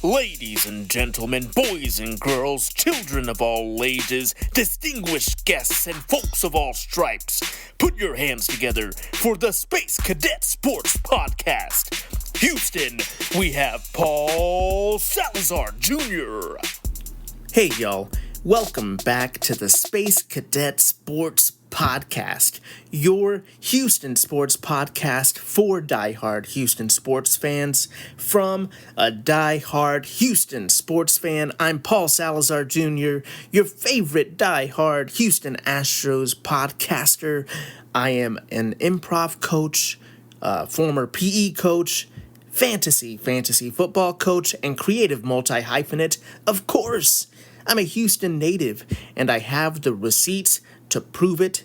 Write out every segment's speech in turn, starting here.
Ladies and gentlemen, boys and girls, children of all ages, distinguished guests, and folks of all stripes, put your hands together for the Space Cadet Sports Podcast. Houston, we have Paul Salazar Jr. Hey y'all, welcome back to the Space Cadet Sports Podcast, your Houston sports podcast for diehard Houston sports fans. From a diehard Houston sports fan, I'm Paul Salazar Jr., your favorite diehard Houston Astros podcaster. I am an improv coach, former PE coach, fantasy football coach, and creative multi-hyphenate. Of course, I'm a Houston native, and I have the receipts to prove it.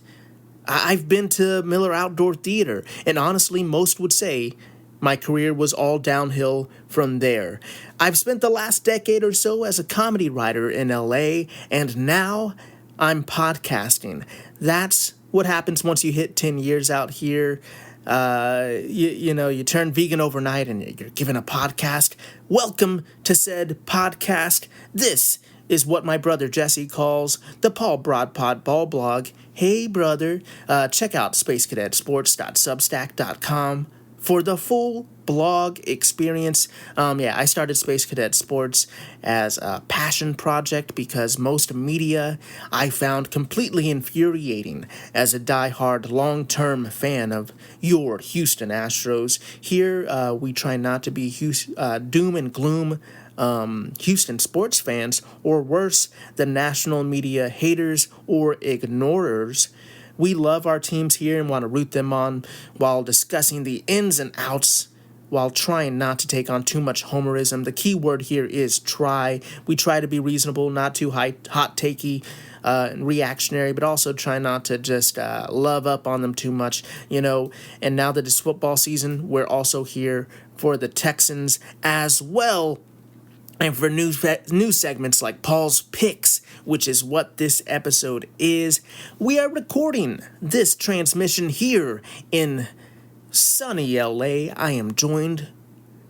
I've been to Miller Outdoor Theater, and honestly, most would say my career was all downhill from there. I've spent the last decade or so as a comedy writer in LA, and now I'm podcasting. That's what happens once you hit 10 years out here. You turn vegan overnight and you're given a podcast. Welcome to said podcast. This is what my brother Jesse calls the Paul Broadpod Ball Blog. Hey brother, check out spacecadetsports.substack.com for the full blog experience. I started Space Cadet Sports as a passion project because most media I found completely infuriating as a diehard long-term fan of your Houston Astros. Here, we try not to be doom and gloom Houston sports fans, or worse, the national media haters or ignorers. We love our teams here and want to root them on while discussing the ins and outs, while trying not to take on too much homerism. The key word here is try. We try to be reasonable, not too hot-takey and reactionary, but also try not to just love up on them too much, And now that it's football season, we're also here for the Texans as well. And for new segments like Paul's Picks, which is what this episode is. We are recording this transmission here in sunny LA. I am joined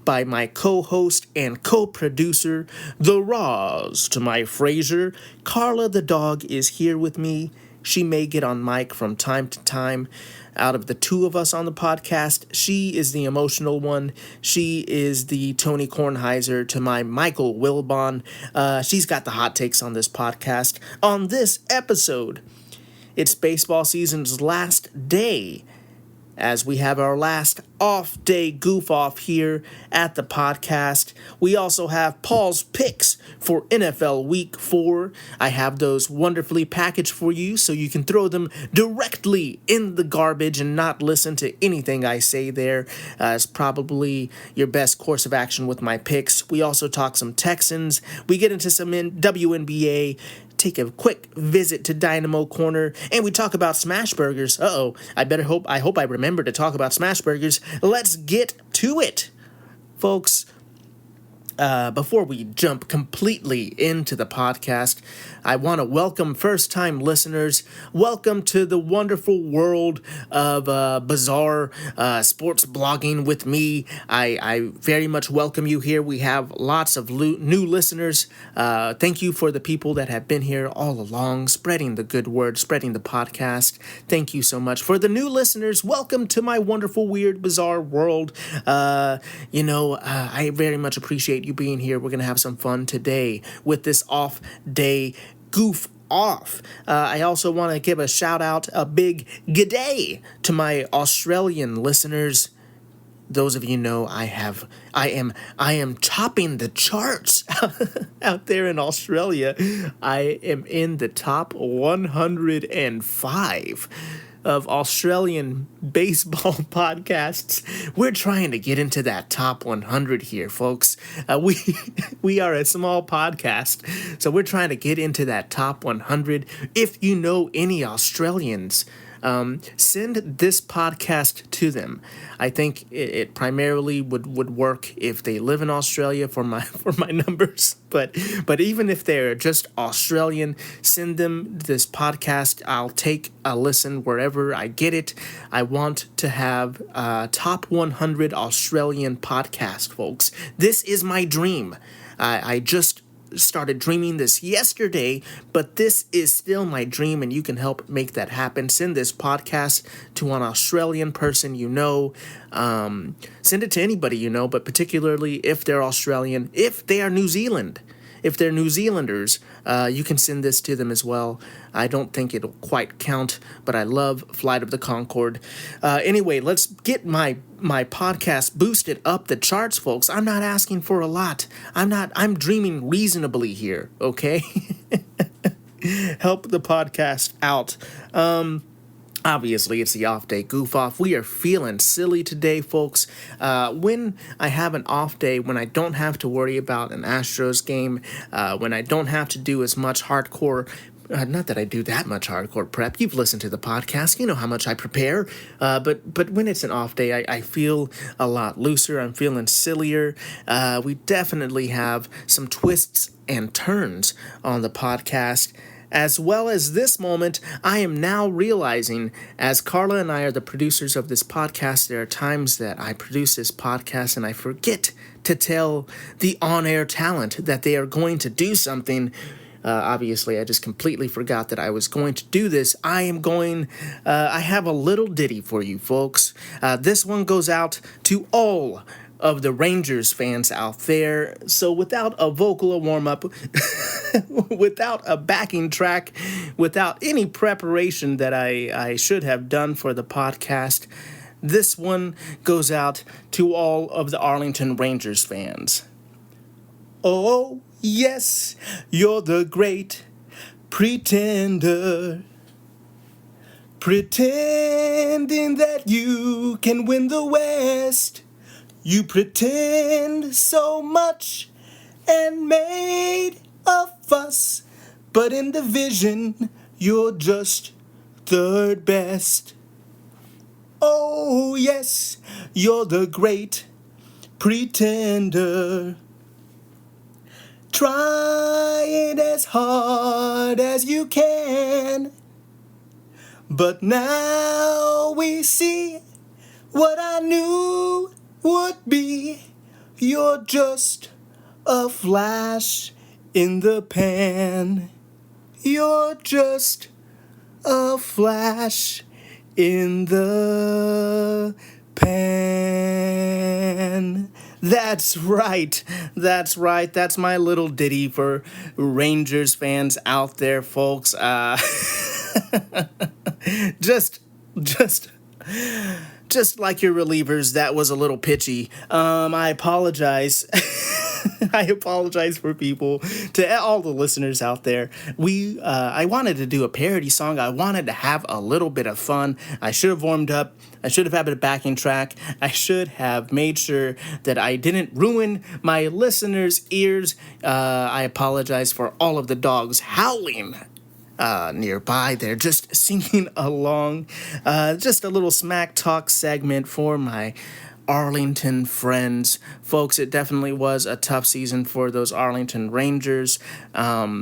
by my co-host and co-producer, the Roz to my Frasier. Carla the dog is here with me. She may get on mic from time to time. Out of the two of us on the podcast, she is the emotional one. She is the Tony Kornheiser to my Michael Wilbon. She's got the hot takes on this podcast. On this episode, it's baseball season's last day, as we have our last off-day goof-off here at the podcast. We also have Paul's Picks for NFL Week 4. I have those wonderfully packaged for you so you can throw them directly in the garbage and not listen to anything I say there. It's probably your best course of action with my picks. We also talk some Texans. We get into some WNBA. Take a quick visit to Dynamo Corner, and we talk about smash burgers. I hope I remember to talk about smash burgers. Let's get to it, folks. Before we jump completely into the podcast, I want to welcome first-time listeners. Welcome to the wonderful world of bizarre sports blogging with me. I very much welcome you here. We have lots of new listeners. Thank you for the people that have been here all along, spreading the good word, spreading the podcast. Thank you so much. For the new listeners, welcome to my wonderful, weird, bizarre world. I very much appreciate you being here. We're going to have some fun today with this off-day goof off. I also want to give a shout out, a big g'day to my Australian listeners. Those of you know I am topping the charts out there in Australia. I am in the top 105 of Australian baseball podcasts. We're trying to get into that top 100 here, folks. We are a small podcast, so we're trying to get into that top 100. If you know any Australians, Send this podcast to them. I think it primarily would work if they live in Australia for my numbers. But even if they're just Australian, send them this podcast. I'll take a listen wherever I get it. I want to have a top 100 Australian podcast, folks. This is my dream. I just started dreaming this yesterday, but this is still my dream, and you can help make that happen. Send this podcast to an Australian person you know. Send it to anybody you know, but particularly if they're Australian, if they are New Zealand. If they're New Zealanders, you can send this to them as well. I don't think it'll quite count, but I love Flight of the Conchord. Anyway, let's get my podcast boosted up the charts, folks. I'm not asking for a lot. I'm dreaming reasonably here, okay? Help the podcast out. Obviously, it's the off day goof off. We are feeling silly today, folks. When I have an off day, when I don't have to worry about an Astros game, when I don't have to do as much hardcore, not that I do that much hardcore prep. You've listened to the podcast. You know how much I prepare. But when it's an off day, I feel a lot looser. I'm feeling sillier. We definitely have some twists and turns on the podcast. As well as this moment, I am now realizing, as Carla and I are the producers of this podcast, there are times that I produce this podcast and I forget to tell the on-air talent that they are going to do something. Obviously, I just completely forgot that I was going to do this. I have a little ditty for you, folks. This one goes out to all of the Rangers fans out there. So without a vocal warm-up, without a backing track, without any preparation that I should have done for the podcast, this one goes out to all of the Arlington Rangers fans. Oh, yes, you're the great pretender, pretending that you can win the West. You pretend so much and made a fuss, but in division, you're just third best. Oh, yes, you're the great pretender. Try it as hard as you can, but now we see what I knew would be. You're just a flash in the pan. You're just a flash in the pan. That's right. That's my little ditty for Rangers fans out there, folks. Just like your relievers, that was a little pitchy. I apologize. I apologize for people, to all the listeners out there. I wanted to do a parody song. I wanted to have a little bit of fun. I should have warmed up. I should have had a backing track. I should have made sure that I didn't ruin my listeners' ears. I apologize for all of the dogs howling nearby. They're just singing along. Just a little smack talk segment for my Arlington friends. Folks, it definitely was a tough season for those Arlington Rangers. I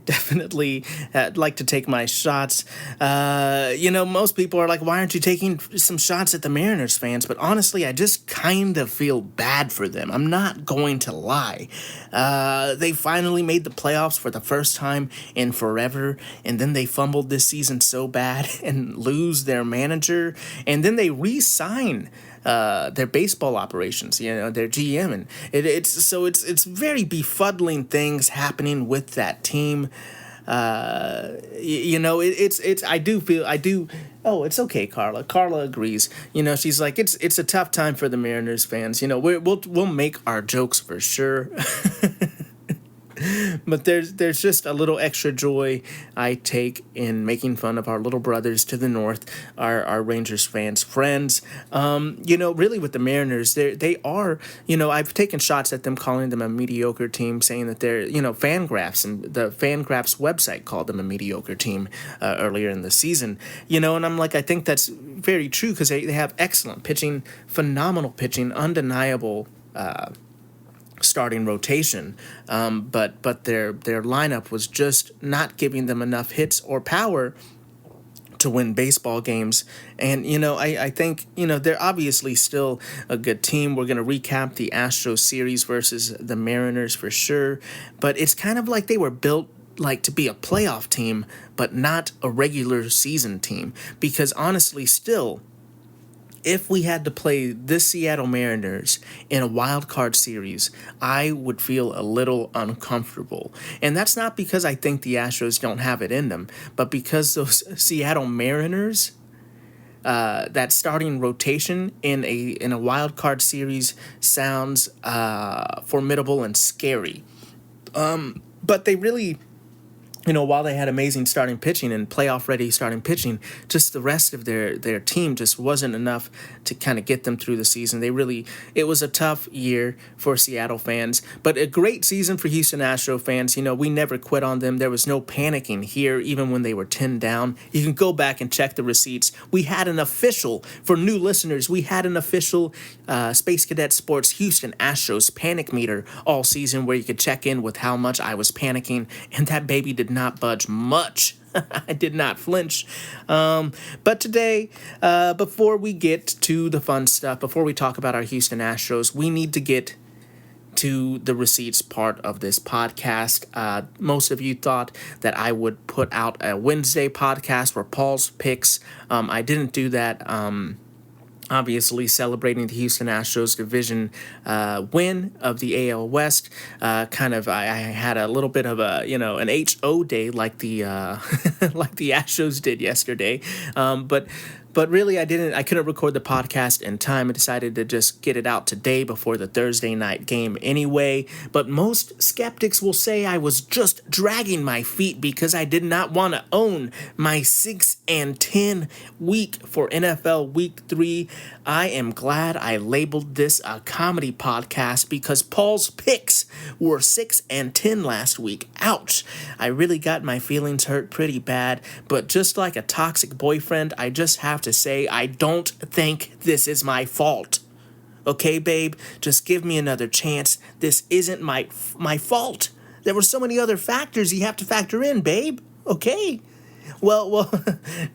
definitely like to take my shots. Most people are like, why aren't you taking some shots at the Mariners fans? But honestly, I just kind of feel bad for them. I'm not going to lie. They finally made the playoffs for the first time in forever, and then they fumbled this season so bad and lose their manager, and then they re-sign their baseball operations, their GM, and it's very befuddling things happening with that team. It's okay, Carla. Carla agrees. She's like, it's a tough time for the Mariners fans. We'll make our jokes for sure. But there's just a little extra joy I take in making fun of our little brothers to the north, our Rangers fans friends. Really with the Mariners, they are. I've taken shots at them, calling them a mediocre team, saying that they're Fangraphs, and the Fangraphs website called them a mediocre team earlier in the season. And I'm like, I think that's very true because they have excellent pitching, phenomenal pitching, undeniable starting rotation, but their lineup was just not giving them enough hits or power to win baseball games. And I think they're obviously still a good team. We're going to recap the Astros series versus the Mariners for sure, but it's kind of like they were built like to be a playoff team but not a regular season team, because honestly still, if we had to play the Seattle Mariners in a wild card series, I would feel a little uncomfortable. And that's not because I think the Astros don't have it in them, but because those Seattle Mariners, that starting rotation in a wild card series sounds formidable and scary. But they really, while they had amazing starting pitching and playoff-ready starting pitching, just the rest of their team just wasn't enough to kind of get them through the season. It was a tough year for Seattle fans, but a great season for Houston Astros fans. We never quit on them. There was no panicking here, even when they were 10 down. You can go back and check the receipts. We had an official, for new listeners, we had an official Space Cadet Sports Houston Astros panic meter all season where you could check in with how much I was panicking, and that baby did not budge much. I did not flinch. But today, before we get to the fun stuff, before we talk about our Houston Astros, we need to get to the receipts part of this podcast. Most of you thought that I would put out a Wednesday podcast for Paul's picks. I didn't do that. Obviously celebrating the Houston Astros division win of the AL West. I had a little bit of an HO day like the like the Astros did yesterday. But really, I couldn't record the podcast in time. I decided to just get it out today before the Thursday night game anyway. But most skeptics will say I was just dragging my feet because I did not want to own my 6-10 week for NFL Week 3. I am glad I labeled this a comedy podcast because Paul's picks were 6-10 last week. Ouch. I really got my feelings hurt pretty bad. But just like a toxic boyfriend, I just have to say I don't think this is my fault. Okay, babe, just give me another chance. This isn't my fault. There were so many other factors you have to factor in, babe. Okay. Well,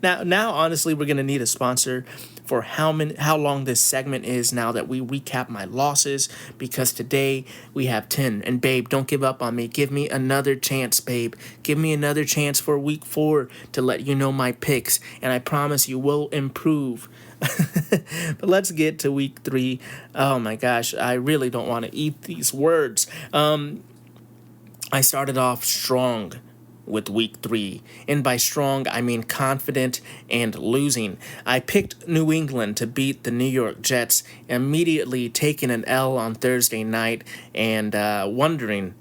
now honestly, we're gonna need a sponsor for how long this segment is now that we recap my losses, because today we have 10. And babe, don't give up on me. Give me another chance, babe. Give me another chance for week 4 to let you know my picks, and I promise you will improve. But let's get to week 3. Oh my gosh, I really don't want to eat these words. I started off strong with week 3. And by strong, I mean confident and losing. I picked New England to beat the New York Jets, immediately taking an L on Thursday night and wondering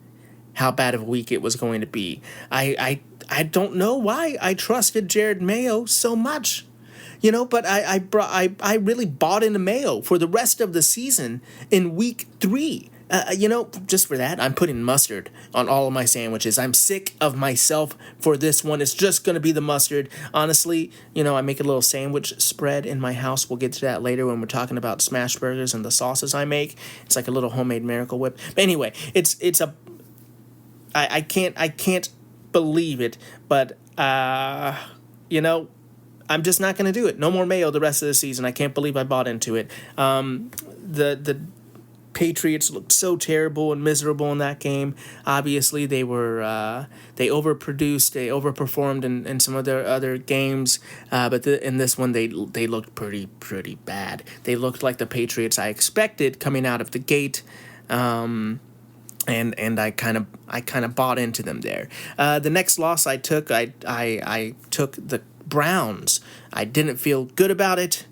how bad of a week it was going to be. I don't know why I trusted Jared Mayo so much. But I really bought into Mayo for the rest of the season in week 3. Just for that, I'm putting mustard on all of my sandwiches. I'm sick of myself for this one. It's just going to be the mustard. Honestly, I make a little sandwich spread in my house. We'll get to that later when we're talking about smash burgers and the sauces I make. It's like a little homemade Miracle Whip. But anyway, I can't believe it, but I'm just not going to do it. No more Mayo the rest of the season. I can't believe I bought into it. The Patriots looked so terrible and miserable in that game. Obviously, they overproduced, they overperformed in some of their other games, but in this one they looked pretty bad. They looked like the Patriots I expected coming out of the gate, and I kind of bought into them there. The next loss I took, I took the Browns. I didn't feel good about it.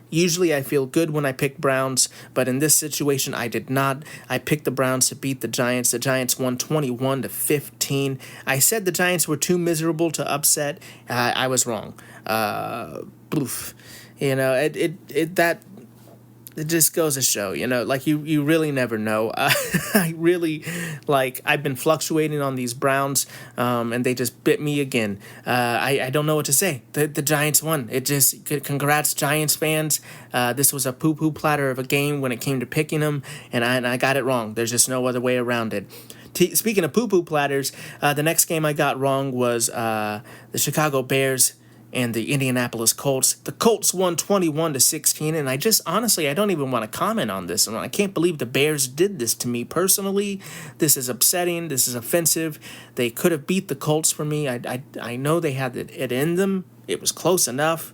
Usually I feel good when I pick Browns, but in this situation I did not. I picked the Browns to beat the Giants. The Giants won 21-15. I said the Giants were too miserable to upset. I was wrong. Oof. You know, it just goes to show, like you really never know. I've been fluctuating on these Browns, and they just bit me again. I don't know what to say. The Giants won. Congrats, Giants fans. This was a poo-poo platter of a game when it came to picking them, and I got it wrong. There's just no other way around it. Speaking of poo-poo platters, the next game I got wrong was the Chicago Bears and the Indianapolis Colts. The Colts won 21-16, and I don't even want to comment on this. I can't believe the Bears did this to me personally. This is upsetting. This is offensive. They could have beat the Colts for me. I know they had it in them. It was close enough.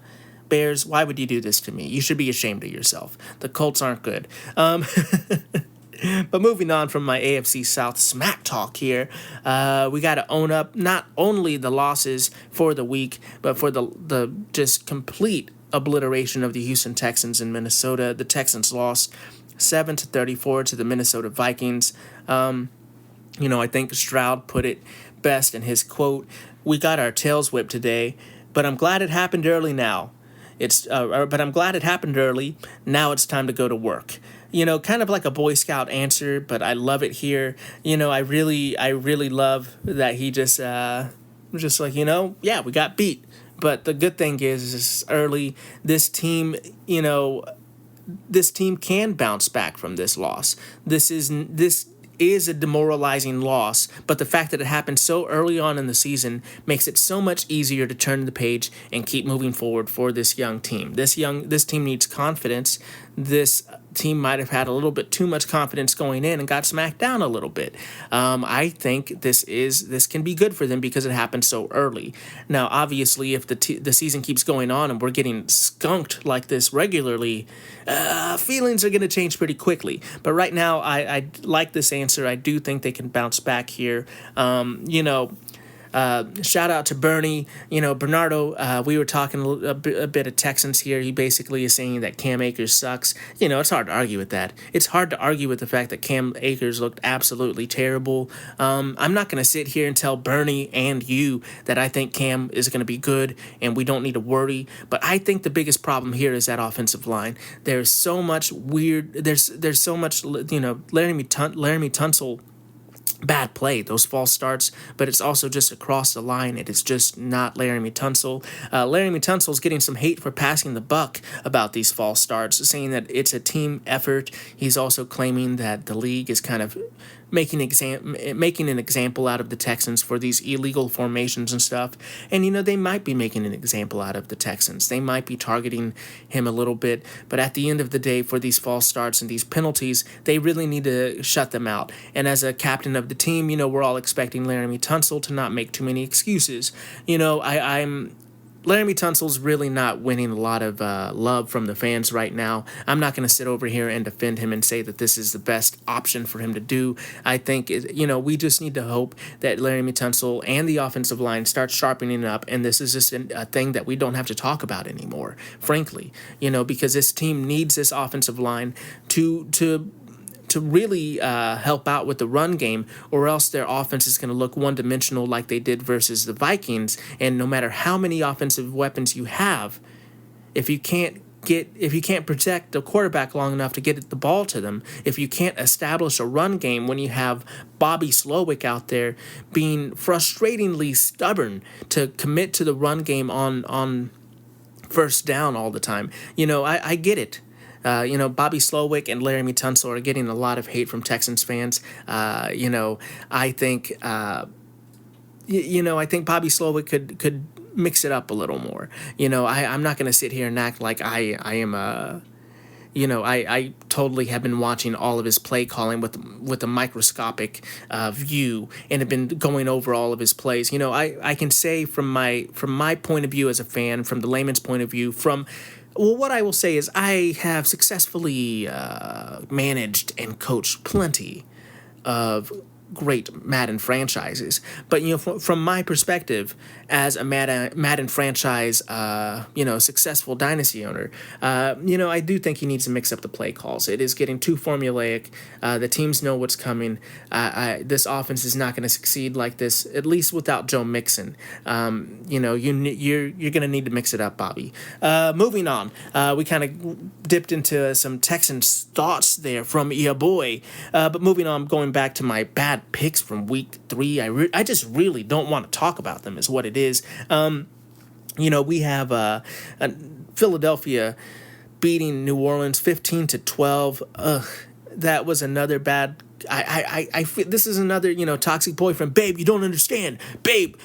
Bears, why would you do this to me? You should be ashamed of yourself. The Colts aren't good. But moving on from my AFC South smack talk here, we got to own up not only the losses for the week, but for the just complete obliteration of the Houston Texans in Minnesota. The Texans lost 7-34 to the Minnesota Vikings. I think Stroud put it best in his quote, "We got our tails whipped today, but I'm glad it happened early now. But I'm glad it happened early. Now it's time to go to work." Kind of like a Boy Scout answer, but I love it here. I really love that he just was just like, yeah, we got beat. But the good thing is early, this team can bounce back from this loss. This is a demoralizing loss, but the fact that it happened so early on in the season makes it so much easier to turn the page and keep moving forward for this young team. This team needs confidence. This team might have had a little bit too much confidence going in and got smacked down a little bit. I think this can be good for them because it happened so early. Now, obviously, if the season keeps going on and we're getting skunked like this regularly, feelings are going to change pretty quickly. But right now, I like this answer. I do think they can bounce back here. Shout out to Bernie. Bernardo, we were talking a bit of Texans here. He basically is saying that Cam Akers sucks. It's hard to argue with that. It's hard to argue with the fact that Cam Akers looked absolutely terrible. I'm not going to sit here and tell Bernie and you that I think Cam is going to be good and we don't need to worry. But I think the biggest problem here is that offensive line. There's so much weird. There's so much. Laramie Tunsil. Bad play, those false starts, but it's also just across the line. It is just not Laramie Tunsil. Laramie Tunsil's getting some hate for passing the buck about these false starts, saying that it's a team effort. He's also claiming that the league is kind of making an example out of the Texans for these illegal formations and stuff. And, they might be making an example out of the Texans. They might be targeting him a little bit. But at the end of the day, for these false starts and these penalties, they really need to shut them out. And as a captain of the team, we're all expecting Laramie Tunsil to not make too many excuses. Laramie Tunsil's really not winning a lot of love from the fans right now. I'm not going to sit over here and defend him and say that this is the best option for him to do. I think, we just need to hope that Laramie Tunsil and the offensive line start sharpening up, and this is just a thing that we don't have to talk about anymore, frankly, because this team needs this offensive line to really help out with the run game, or else their offense is going to look one-dimensional like they did versus the Vikings. And no matter how many offensive weapons you have, if you can't protect the quarterback long enough to get the ball to them, if you can't establish a run game when you have Bobby Slowick out there being frustratingly stubborn to commit to the run game on first down all the time, I get it. Bobby Slowick and Laramie Tunsil are getting a lot of hate from Texans fans. I think I think Bobby Slowick could mix it up a little more. I'm not going to sit here and act like I am I totally have been watching all of his play calling with a microscopic view and have been going over all of his plays. I can say from my point of view as a fan, from the layman's point of view, what I will say is I have successfully managed and coached plenty of great Madden franchises. But from my perspective, as a Madden franchise, successful dynasty owner, I do think he needs to mix up the play calls. It is getting too formulaic. The teams know what's coming. This offense is not going to succeed like this, at least without Joe Mixon. You're going to need to mix it up, Bobby. Moving on, we kind of dipped into some Texans thoughts there from your boy. But moving on, going back to my bad picks from week 3, I just really don't want to talk about them, is what it is. We have Philadelphia beating New Orleans 15-12. That was another bad. I feel this is another toxic boyfriend. Babe, you don't understand. Babe,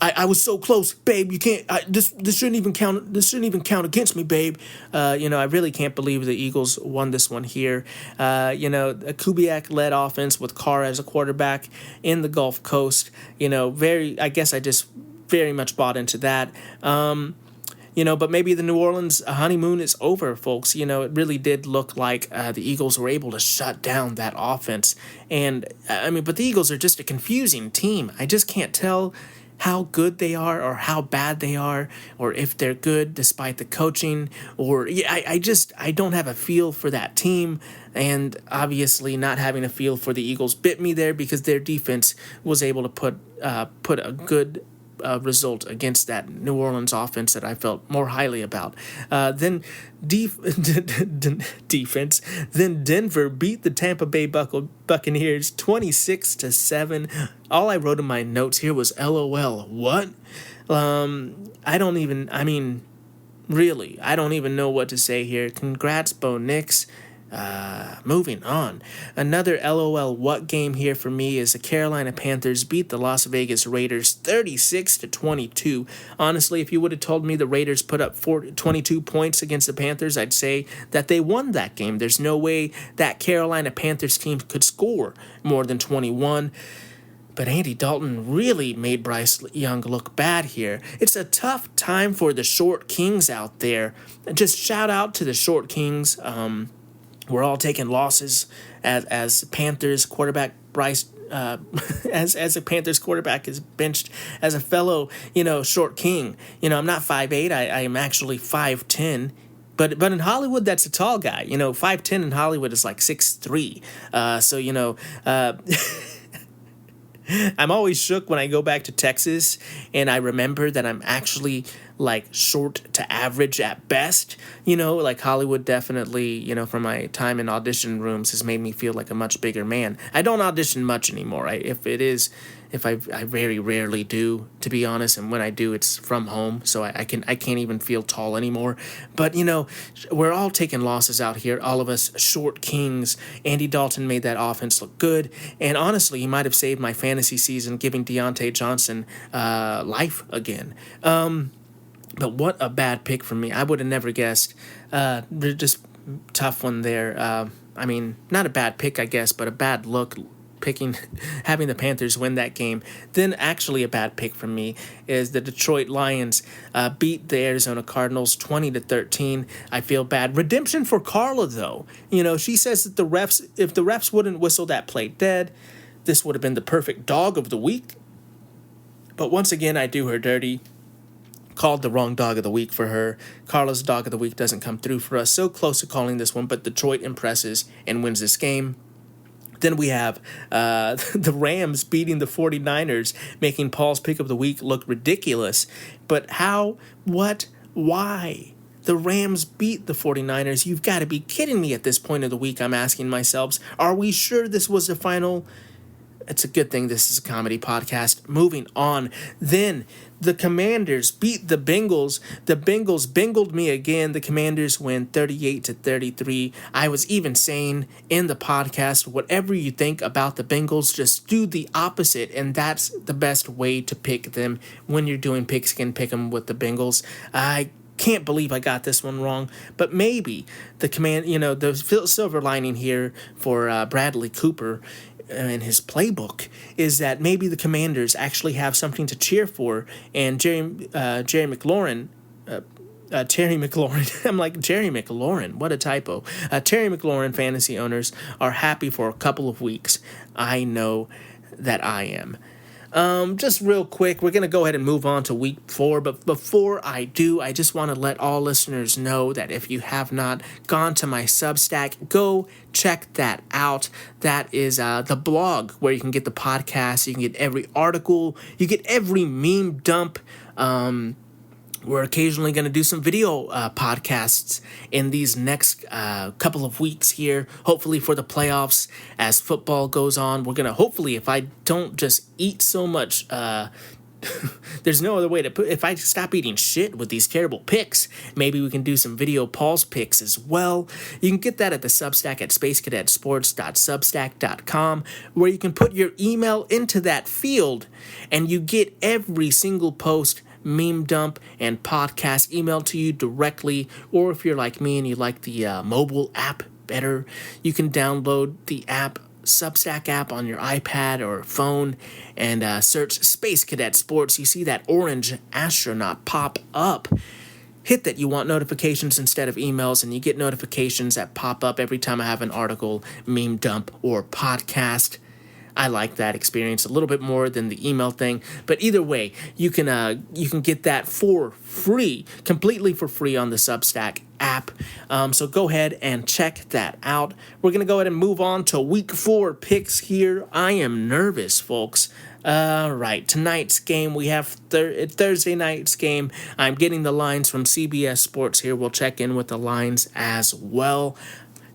I was so close. Babe, you can't. This shouldn't even count. This shouldn't even count against me, babe. I really can't believe the Eagles won this one here. A Kubiak led offense with Carr as a quarterback in the Gulf Coast. I guess I just very much bought into that. But maybe the New Orleans honeymoon is over, folks. It really did look like the Eagles were able to shut down that offense. And, but the Eagles are just a confusing team. I just can't tell how good they are or how bad they are, or if they're good despite the coaching. I don't have a feel for that team. And obviously not having a feel for the Eagles bit me there because their defense was able to put a good result against that New Orleans offense that I felt more highly about. Then defense. Then Denver beat the Tampa Bay Buccaneers 26-7. All I wrote in my notes here was LOL. What? I don't even know what to say here. Congrats, Bo Nix. Moving on. Another LOL what game here for me is the Carolina Panthers beat the Las Vegas Raiders 36-22. Honestly, if you would have told me the Raiders put up 22 points against the Panthers, I'd say that they won that game. There's no way that Carolina Panthers team could score more than 21. But Andy Dalton really made Bryce Young look bad here. It's a tough time for the Short Kings out there. Just shout out to the Short Kings. We're all taking losses as Panthers quarterback Bryce, as a Panthers quarterback is benched as a fellow, Short King. I'm not 5'8". I am actually 5'10". But in Hollywood, that's a tall guy. 5'10" in Hollywood is like 6'3". I'm always shook when I go back to Texas and I remember that I'm actually like short to average at best. Like Hollywood definitely, from my time in audition rooms has made me feel like a much bigger man. I don't audition much anymore. I very rarely do, to be honest, and when I do, it's from home, so I can't even feel tall anymore. But we're all taking losses out here, all of us Short Kings. Andy Dalton made that offense look good, and honestly, he might have saved my fantasy season, giving Deontay Johnson life again. But what a bad pick for me. I would have never guessed. Just tough one there. Not a bad pick, I guess, but a bad look having the Panthers win that game. Then actually a bad pick for me is the Detroit Lions beat the Arizona Cardinals 20-13. I feel bad. Redemption for Carla, though. She says that if the refs wouldn't whistle that play dead, this would have been the perfect dog of the week. But once again, I do her dirty. Called the wrong dog of the week for her. Carla's dog of the week doesn't come through for us. So close to calling this one, but Detroit impresses and wins this game. Then we have the Rams beating the 49ers, making Paul's pick of the week look ridiculous. But how, what, why? The Rams beat the 49ers. You've got to be kidding me at this point of the week, I'm asking myself. Are we sure this was the final? It's a good thing this is a comedy podcast. Moving on. Then the Commanders beat the Bengals. The Bengals bingled me again. The Commanders win 38-33. I was even saying in the podcast, whatever you think about the Bengals, just do the opposite. And that's the best way to pick them when you're doing pigskin pick 'em with the Bengals. I can't believe I got this one wrong, but maybe the silver lining here for Bradley Cooper in his playbook is that maybe the Commanders actually have something to cheer for, and Jerry McLaurin Terry McLaurin. I'm like, Jerry McLaurin. What a typo. Terry McLaurin fantasy owners are happy for a couple of weeks. I know that I am. Just real quick, we're going to go ahead and move on to week 4. But before I do, I just want to let all listeners know that if you have not gone to my Substack, go check that out. That is the blog where you can get the podcast, you can get every article, you get every meme dump. We're occasionally going to do some video podcasts in these next couple of weeks here, hopefully for the playoffs as football goes on. We're going to hopefully, if I don't just eat so much, there's no other way to put, if I stop eating shit with these terrible picks, maybe we can do some video Paul's picks as well. You can get that at the Substack at spacecadetsports.substack.com, where you can put your email into that field and you get every single post, meme dump, and podcast emailed to you directly. Or if you're like me and you like the mobile app better, you can download the app, Substack app, on your iPad or phone and search Space Cadet Sports. You see that orange astronaut pop up. Hit that you want notifications instead of emails, and you get notifications that pop up every time I have an article, meme dump, or podcast. I like that experience a little bit more than the email thing, but either way, you can get that for free, completely for free on the Substack app. So go ahead and check that out. We're gonna go ahead and move on to week 4 picks here. I am nervous, folks. Right, tonight's game, we have Thursday night's game. I'm getting the lines from CBS Sports here. We'll check in with the lines as well.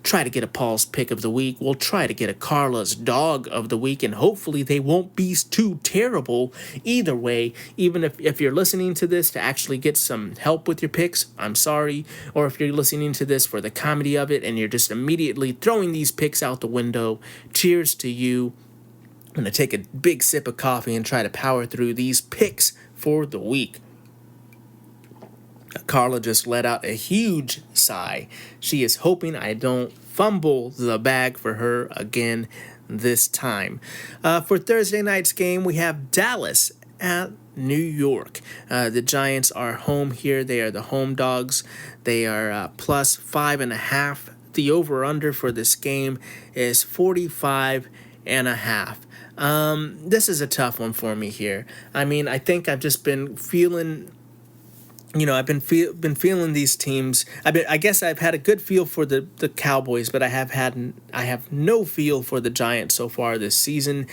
Try to get a Paul's pick of the week. We'll try to get a Carla's dog of the week, and hopefully they won't be too terrible. Either way, even if you're listening to this to actually get some help with your picks, I'm sorry. Or if you're listening to this for the comedy of it and you're just immediately throwing these picks out the window, cheers to you. I'm going to take a big sip of coffee and try to power through these picks for the week. Carla just let out a huge sigh. She is hoping I don't fumble the bag for her again this time. For Thursday night's game, we have Dallas at New York. The Giants are home here. They are the home dogs. They are plus 5.5. The over-under for this game is 45.5. This is a tough one for me here. I mean, I think I've just been feeling... I've been feeling these teams. I guess I've had a good feel for the Cowboys, but I have no feel for the Giants so far this season.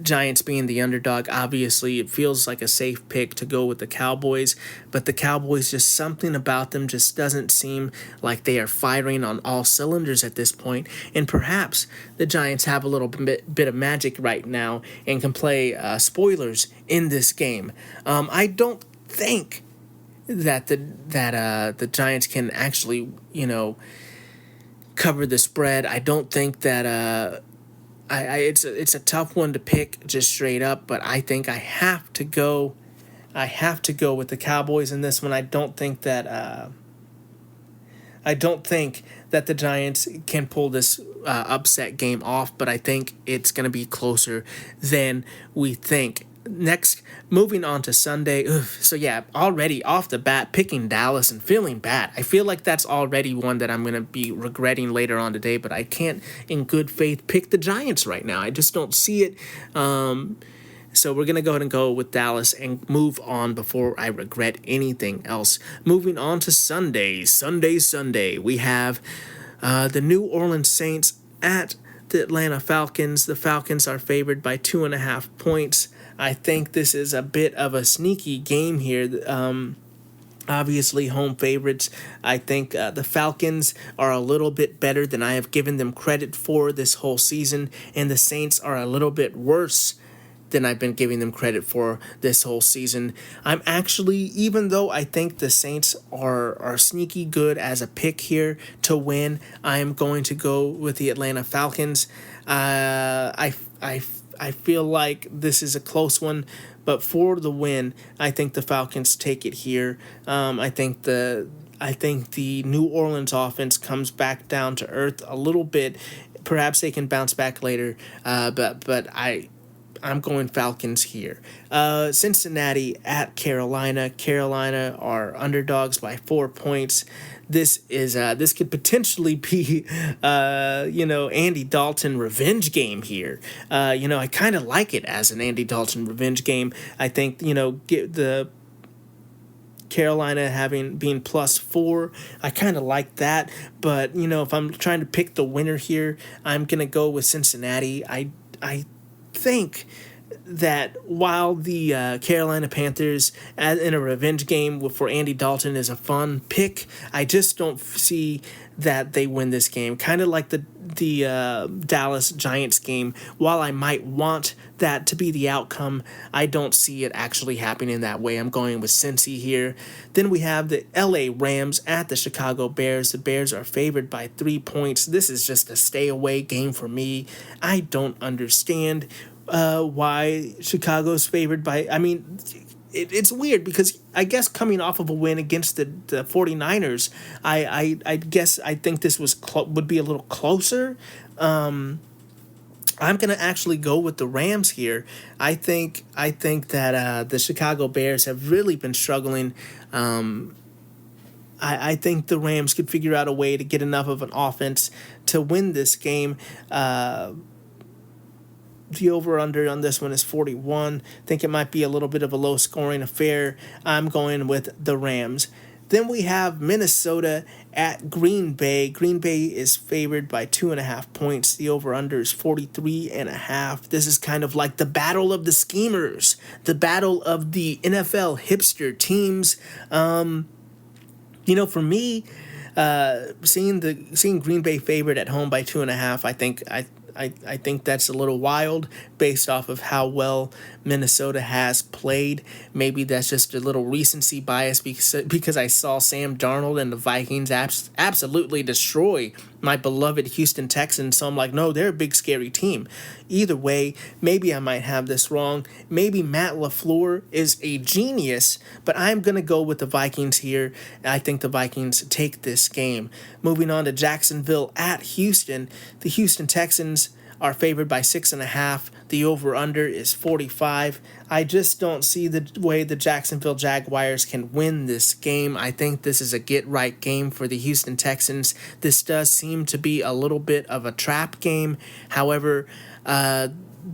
Giants being the underdog, obviously it feels like a safe pick to go with the Cowboys, but the Cowboys, just something about them just doesn't seem like they are firing on all cylinders at this point. And perhaps the Giants have a little bit of magic right now and can play spoilers in this game. I don't think that the Giants can actually, cover the spread. I don't think that it's a tough one to pick just straight up, but I think I have to go with the Cowboys in this one. I don't think that the Giants can pull this upset game off, but I think it's going to be closer than we think. Next, moving on to Sunday. So yeah, already off the bat, picking Dallas and feeling bad. I feel like that's already one that I'm going to be regretting later on today, but I can't in good faith pick the Giants right now. I just don't see it. So we're going to go ahead and go with Dallas and move on before I regret anything else. Moving on to Sunday. We have the New Orleans Saints at the Atlanta Falcons. The Falcons are favored by 2.5 points. I think this is a bit of a sneaky game here. Obviously, home favorites. I think the Falcons are a little bit better than I have given them credit for this whole season, and the Saints are a little bit worse than I've been giving them credit for this whole season. I'm actually, even though I think the Saints are sneaky good as a pick here to win, I am going to go with the Atlanta Falcons. I feel like this is a close one, but for the win, I think the Falcons take it here. I think the New Orleans offense comes back down to earth a little bit. Perhaps they can bounce back later, but I I'm going Falcons here. Cincinnati at Carolina. Carolina are underdogs by 4 points. This could potentially be Andy Dalton revenge game here. I kind of like it as an Andy Dalton revenge game. I think get the Carolina being +4, I kind of like that. But if I'm trying to pick the winner here, I'm gonna go with Cincinnati. I think that while the Carolina Panthers in a revenge game for Andy Dalton is a fun pick, I just don't see that they win this game. Kind of like the Dallas Giants game. While I might want that to be the outcome, I don't see it actually happening that way. I'm going with Cincy here. Then we have the LA Rams at the Chicago Bears. The Bears are favored by 3 points. This is just a stay away game for me. I don't understand why Chicago's favored by. I mean, it's weird because I guess coming off of a win against the 49ers, I guess I think this would be a little closer. I'm gonna actually go with the Rams here. I think that the Chicago Bears have really been struggling. I think the Rams could figure out a way to get enough of an offense to win this game. The over-under on this one is 41. I think it might be a little bit of a low-scoring affair. I'm going with the Rams. Then we have Minnesota at Green Bay. Green Bay is favored by 2.5 points. The over-under is 43.5. This is kind of like the battle of the schemers, the battle of the NFL hipster teams. For me, seeing Green Bay favored at home by 2.5, I think that's a little wild based off of how well Minnesota has played. Maybe that's just a little recency bias because I saw Sam Darnold and the Vikings absolutely destroy my beloved Houston Texans. So I'm like, no, they're a big, scary team. Either way, maybe I might have this wrong. Maybe Matt LaFleur is a genius, but I'm going to go with the Vikings here. I think the Vikings take this game. Moving on to Jacksonville at Houston. The Houston Texans are favored by 6.5. The over-under is 45. I just don't see the way the Jacksonville Jaguars can win this game. I think this is a get-right game for the Houston Texans. This does seem to be a little bit of a trap game. However,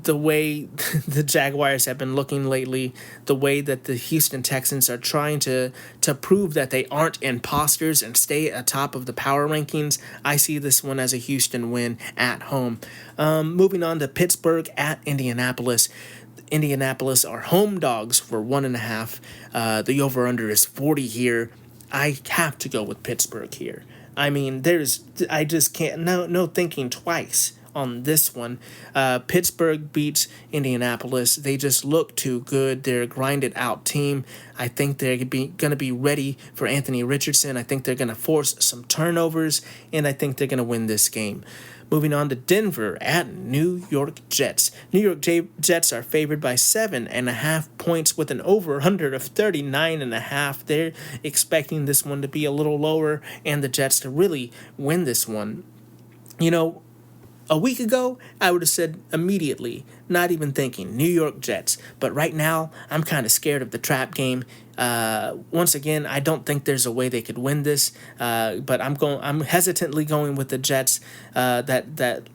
the way the Jaguars have been looking lately, the way that the Houston Texans are trying to prove that they aren't imposters and stay atop of the power rankings, I see this one as a Houston win at home. Moving on to Pittsburgh at Indianapolis. Indianapolis are home dogs for 1.5. The over-under is 40 here. I have to go with Pittsburgh here. I mean, I just can't, no thinking twice on this one. Pittsburgh beats Indianapolis. They just look too good. They're a grinded out team. I think they're going to be ready for Anthony Richardson. I think they're going to force some turnovers, and I think they're going to win this game. Moving on to Denver at New York Jets. New York Jets are favored by 7.5 points with an over-under of 39.5. They're expecting this one to be a little lower and the Jets to really win this one. A week ago, I would have said immediately, not even thinking, New York Jets. But right now, I'm kind of scared of the trap game. Once again, I don't think there's a way they could win this. But I'm hesitantly going with the Jets. That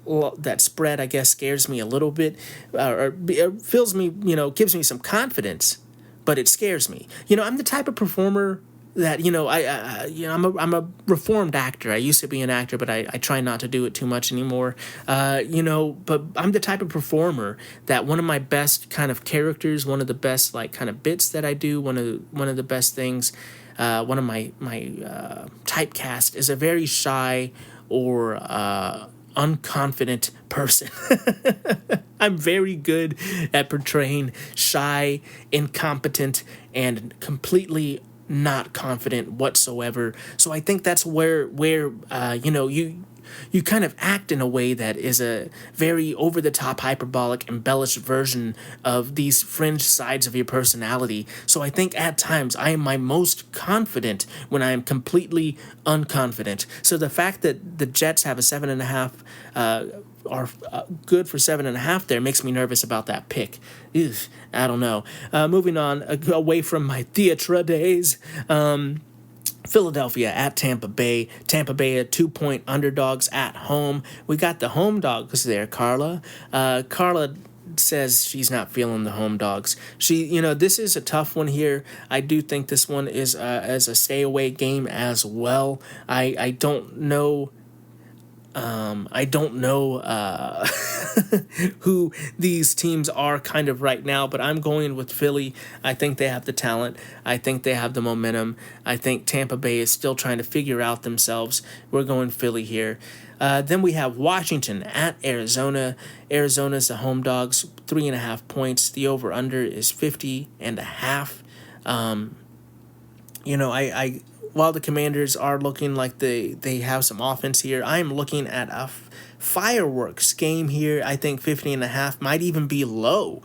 spread, I guess, scares me a little bit, or fills me, gives me some confidence, but it scares me. I'm the type of performer that I'm a reformed actor. I used to be an actor, but I try not to do it too much anymore. But I'm the type of performer that one of my best kind of characters, one of the best kind of bits that I do, one of the best things, one of my typecast is a very shy or unconfident person. I'm very good at portraying shy, incompetent, and completely not confident whatsoever. So I think that's where you kind of act in a way that is a very over-the-top, hyperbolic, embellished version of these fringe sides of your personality. So I think at times I am my most confident when I am completely unconfident. So the fact that the Jets have a 7.5 are good for 7.5 there. Makes me nervous about that pick. Ew, I don't know. Moving on, away from my theatre days. Philadelphia at Tampa Bay. Tampa Bay at 2-point underdogs at home. We got the home dogs there, Carla. Carla says she's not feeling the home dogs. This is a tough one here. I do think this one is as a stay away game as well. I don't know. I don't know who these teams are kind of right now, but I'm going with Philly. I think they have the talent. I think they have the momentum. I think Tampa Bay is still trying to figure out themselves. We're going Philly here. Then we have Washington at Arizona. Arizona's the home dogs, 3.5 points. The over-under is 50.5. While the Commanders are looking like they have some offense here, I'm looking at a fireworks game here. I think 50.5 might even be low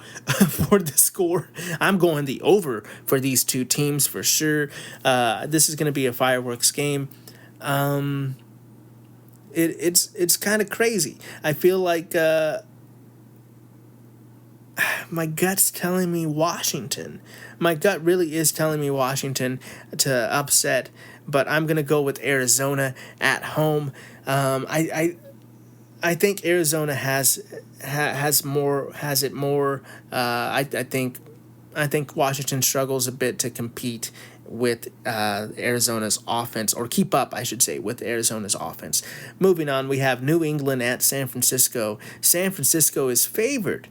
for the score. I'm going the over for these two teams for sure. This is going to be a fireworks game. It's kind of crazy. I feel like my gut's telling me Washington. My gut really is telling me Washington to upset, but I'm gonna go with Arizona at home. I think Arizona has it more. I think Washington struggles a bit to compete with Arizona's offense, or keep up, I should say, with Arizona's offense. Moving on, we have New England at San Francisco. San Francisco is favored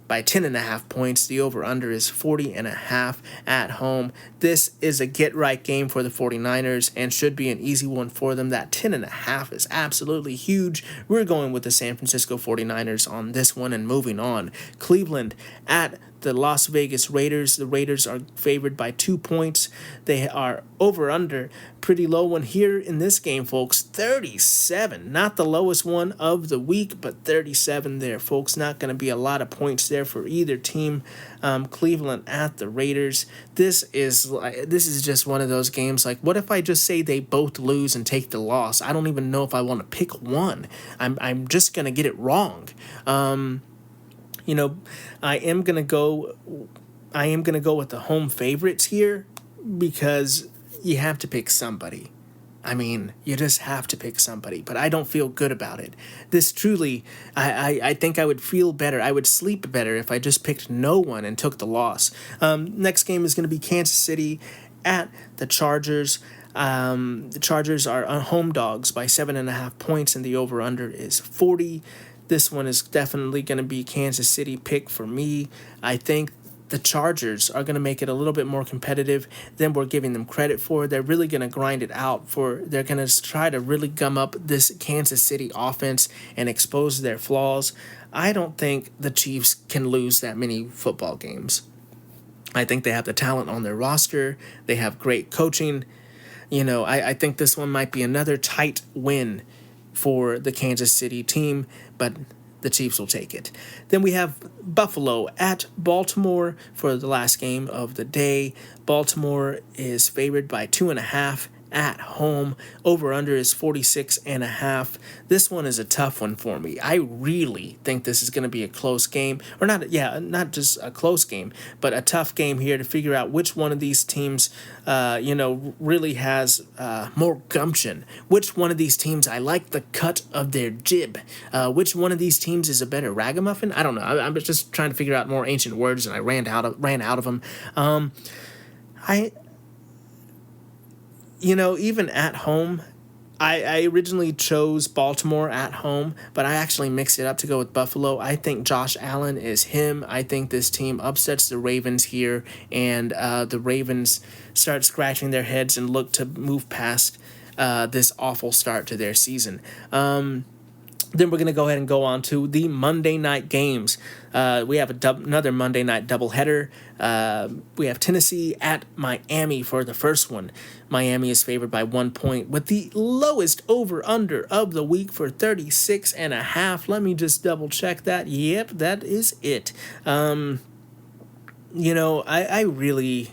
by 10.5 points. The over-under is 40.5 at home. This is a get-right game for the 49ers and should be an easy one for them. That 10.5 is absolutely huge. We're going with the San Francisco 49ers on this one. And moving on, Cleveland at the Las Vegas Raiders. The Raiders are favored by 2 points. They are over-under. Pretty low one here in this game, folks. 37. Not the lowest one of the week, but 37 there, folks. Not going to be a lot of points there for either team. Cleveland at the Raiders. This is just one of those games. Like, what if I just say they both lose and take the loss? I don't even know if I want to pick one. I'm just going to get it wrong. I am gonna go with the home favorites here because you have to pick somebody. I mean, you just have to pick somebody, but I don't feel good about it. This truly, I think I would feel better. I would sleep better if I just picked no one and took the loss. Next game is going to be Kansas City at the Chargers. The Chargers are home dogs by 7.5 points, and the over-under is 40. This one is definitely going to be Kansas City pick for me. I think the Chargers are going to make it a little bit more competitive than we're giving them credit for. They're really going to grind it out. They're going to try to really gum up this Kansas City offense and expose their flaws. I don't think the Chiefs can lose that many football games. I think they have the talent on their roster. They have great coaching. I think this one might be another tight win for the Kansas City team, but the Chiefs will take it. Then we have Buffalo at Baltimore for the last game of the day. Baltimore is favored by 2.5 at home. Over-under is 46.5. This one is a tough one for me. I really think this is going to be a close game. Or not just a close game, but a tough game here to figure out which one of these teams, really has more gumption. Which one of these teams I like the cut of their jib. Which one of these teams is a better ragamuffin? I don't know. I'm just trying to figure out more ancient words, and I ran out of them. Even at home, I originally chose Baltimore at home, but I actually mixed it up to go with Buffalo. I think Josh Allen is him. I think this team upsets the Ravens here, and the Ravens start scratching their heads and look to move past this awful start to their season. Then we're going to go ahead and go on to the Monday night games. We have another Monday night doubleheader. We have Tennessee at Miami for the first one. Miami is favored by 1 point with the lowest over-under of the week for 36.5. Let me just double check that. Yep, that is it. I really,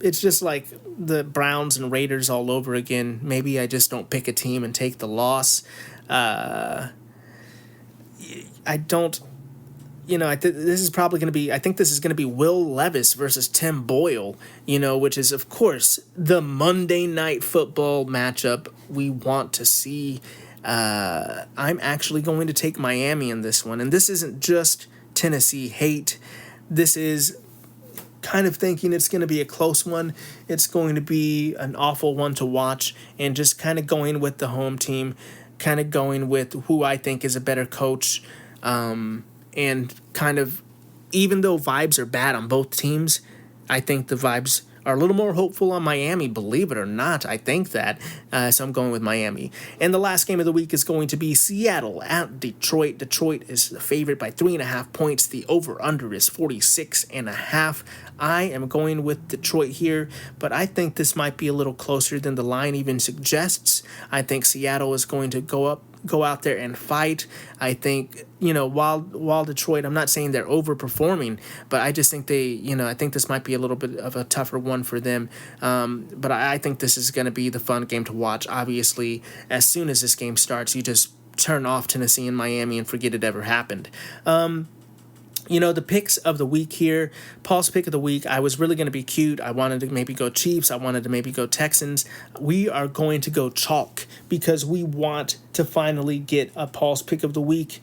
it's just like the Browns and Raiders all over again. Maybe I just don't pick a team and take the loss. I don't. This is probably going to be. I think this is going to be Will Levis versus Tim Boyle. Which is of course the Monday Night Football matchup we want to see. I'm actually going to take Miami in this one, and this isn't just Tennessee hate. This is kind of thinking it's going to be a close one. It's going to be an awful one to watch, and just kind of going with the home team, kind of going with who I think is a better coach, and kind of, even though vibes are bad on both teams, I think the vibes are a little more hopeful on Miami, believe it or not. I think that. So I'm going with Miami. And the last game of the week is going to be Seattle at Detroit. Detroit is the favorite by 3.5 points. The over-under is 46.5. I am going with Detroit here, but I think this might be a little closer than the line even suggests. I think Seattle is going to go out there and fight. I think, while Detroit, I'm not saying they're overperforming, but I just think I think this might be a little bit of a tougher one for them. But I think this is going to be the fun game to watch. Obviously, as soon as this game starts, you just turn off Tennessee and Miami and forget it ever happened. The picks of the week here, Paul's pick of the week, I was really going to be cute. I wanted to maybe go Chiefs. I wanted to maybe go Texans. We are going to go chalk because we want to finally get a Paul's pick of the week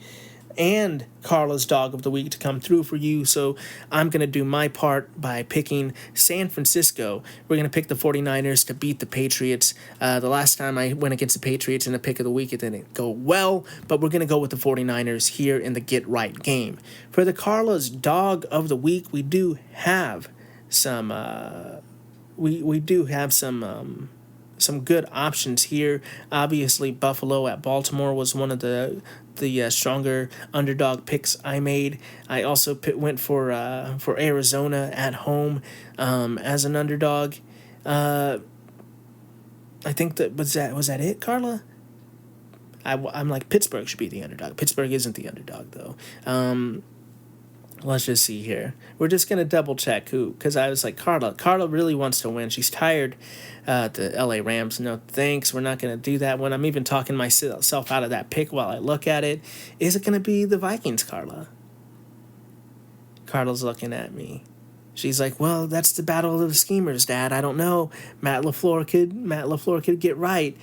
and Carla's dog of the week to come through for you. So I'm going to do my part by picking San Francisco. We're going to pick the 49ers to beat the Patriots. The last time I went against the Patriots in a pick of the week, it didn't go well, but we're going to go with the 49ers here in the Get Right game. For the Carla's dog of the week, we do have some some good options here. Obviously, Buffalo at Baltimore was one of the stronger underdog picks I made. I also went for Arizona at home as an underdog. I think that was that it, Carla? I'm like, Pittsburgh should be the underdog. Pittsburgh isn't the underdog though. Let's just see here. We're just going to double check who, because I was like, Carla really wants to win. She's tired. The LA Rams, no thanks. We're not going to do that one. I'm even talking myself out of that pick while I look at it. Is it going to be the Vikings, Carla? Carla's looking at me. She's like, well, that's the battle of the schemers, Dad. I don't know. Matt LaFleur could get right.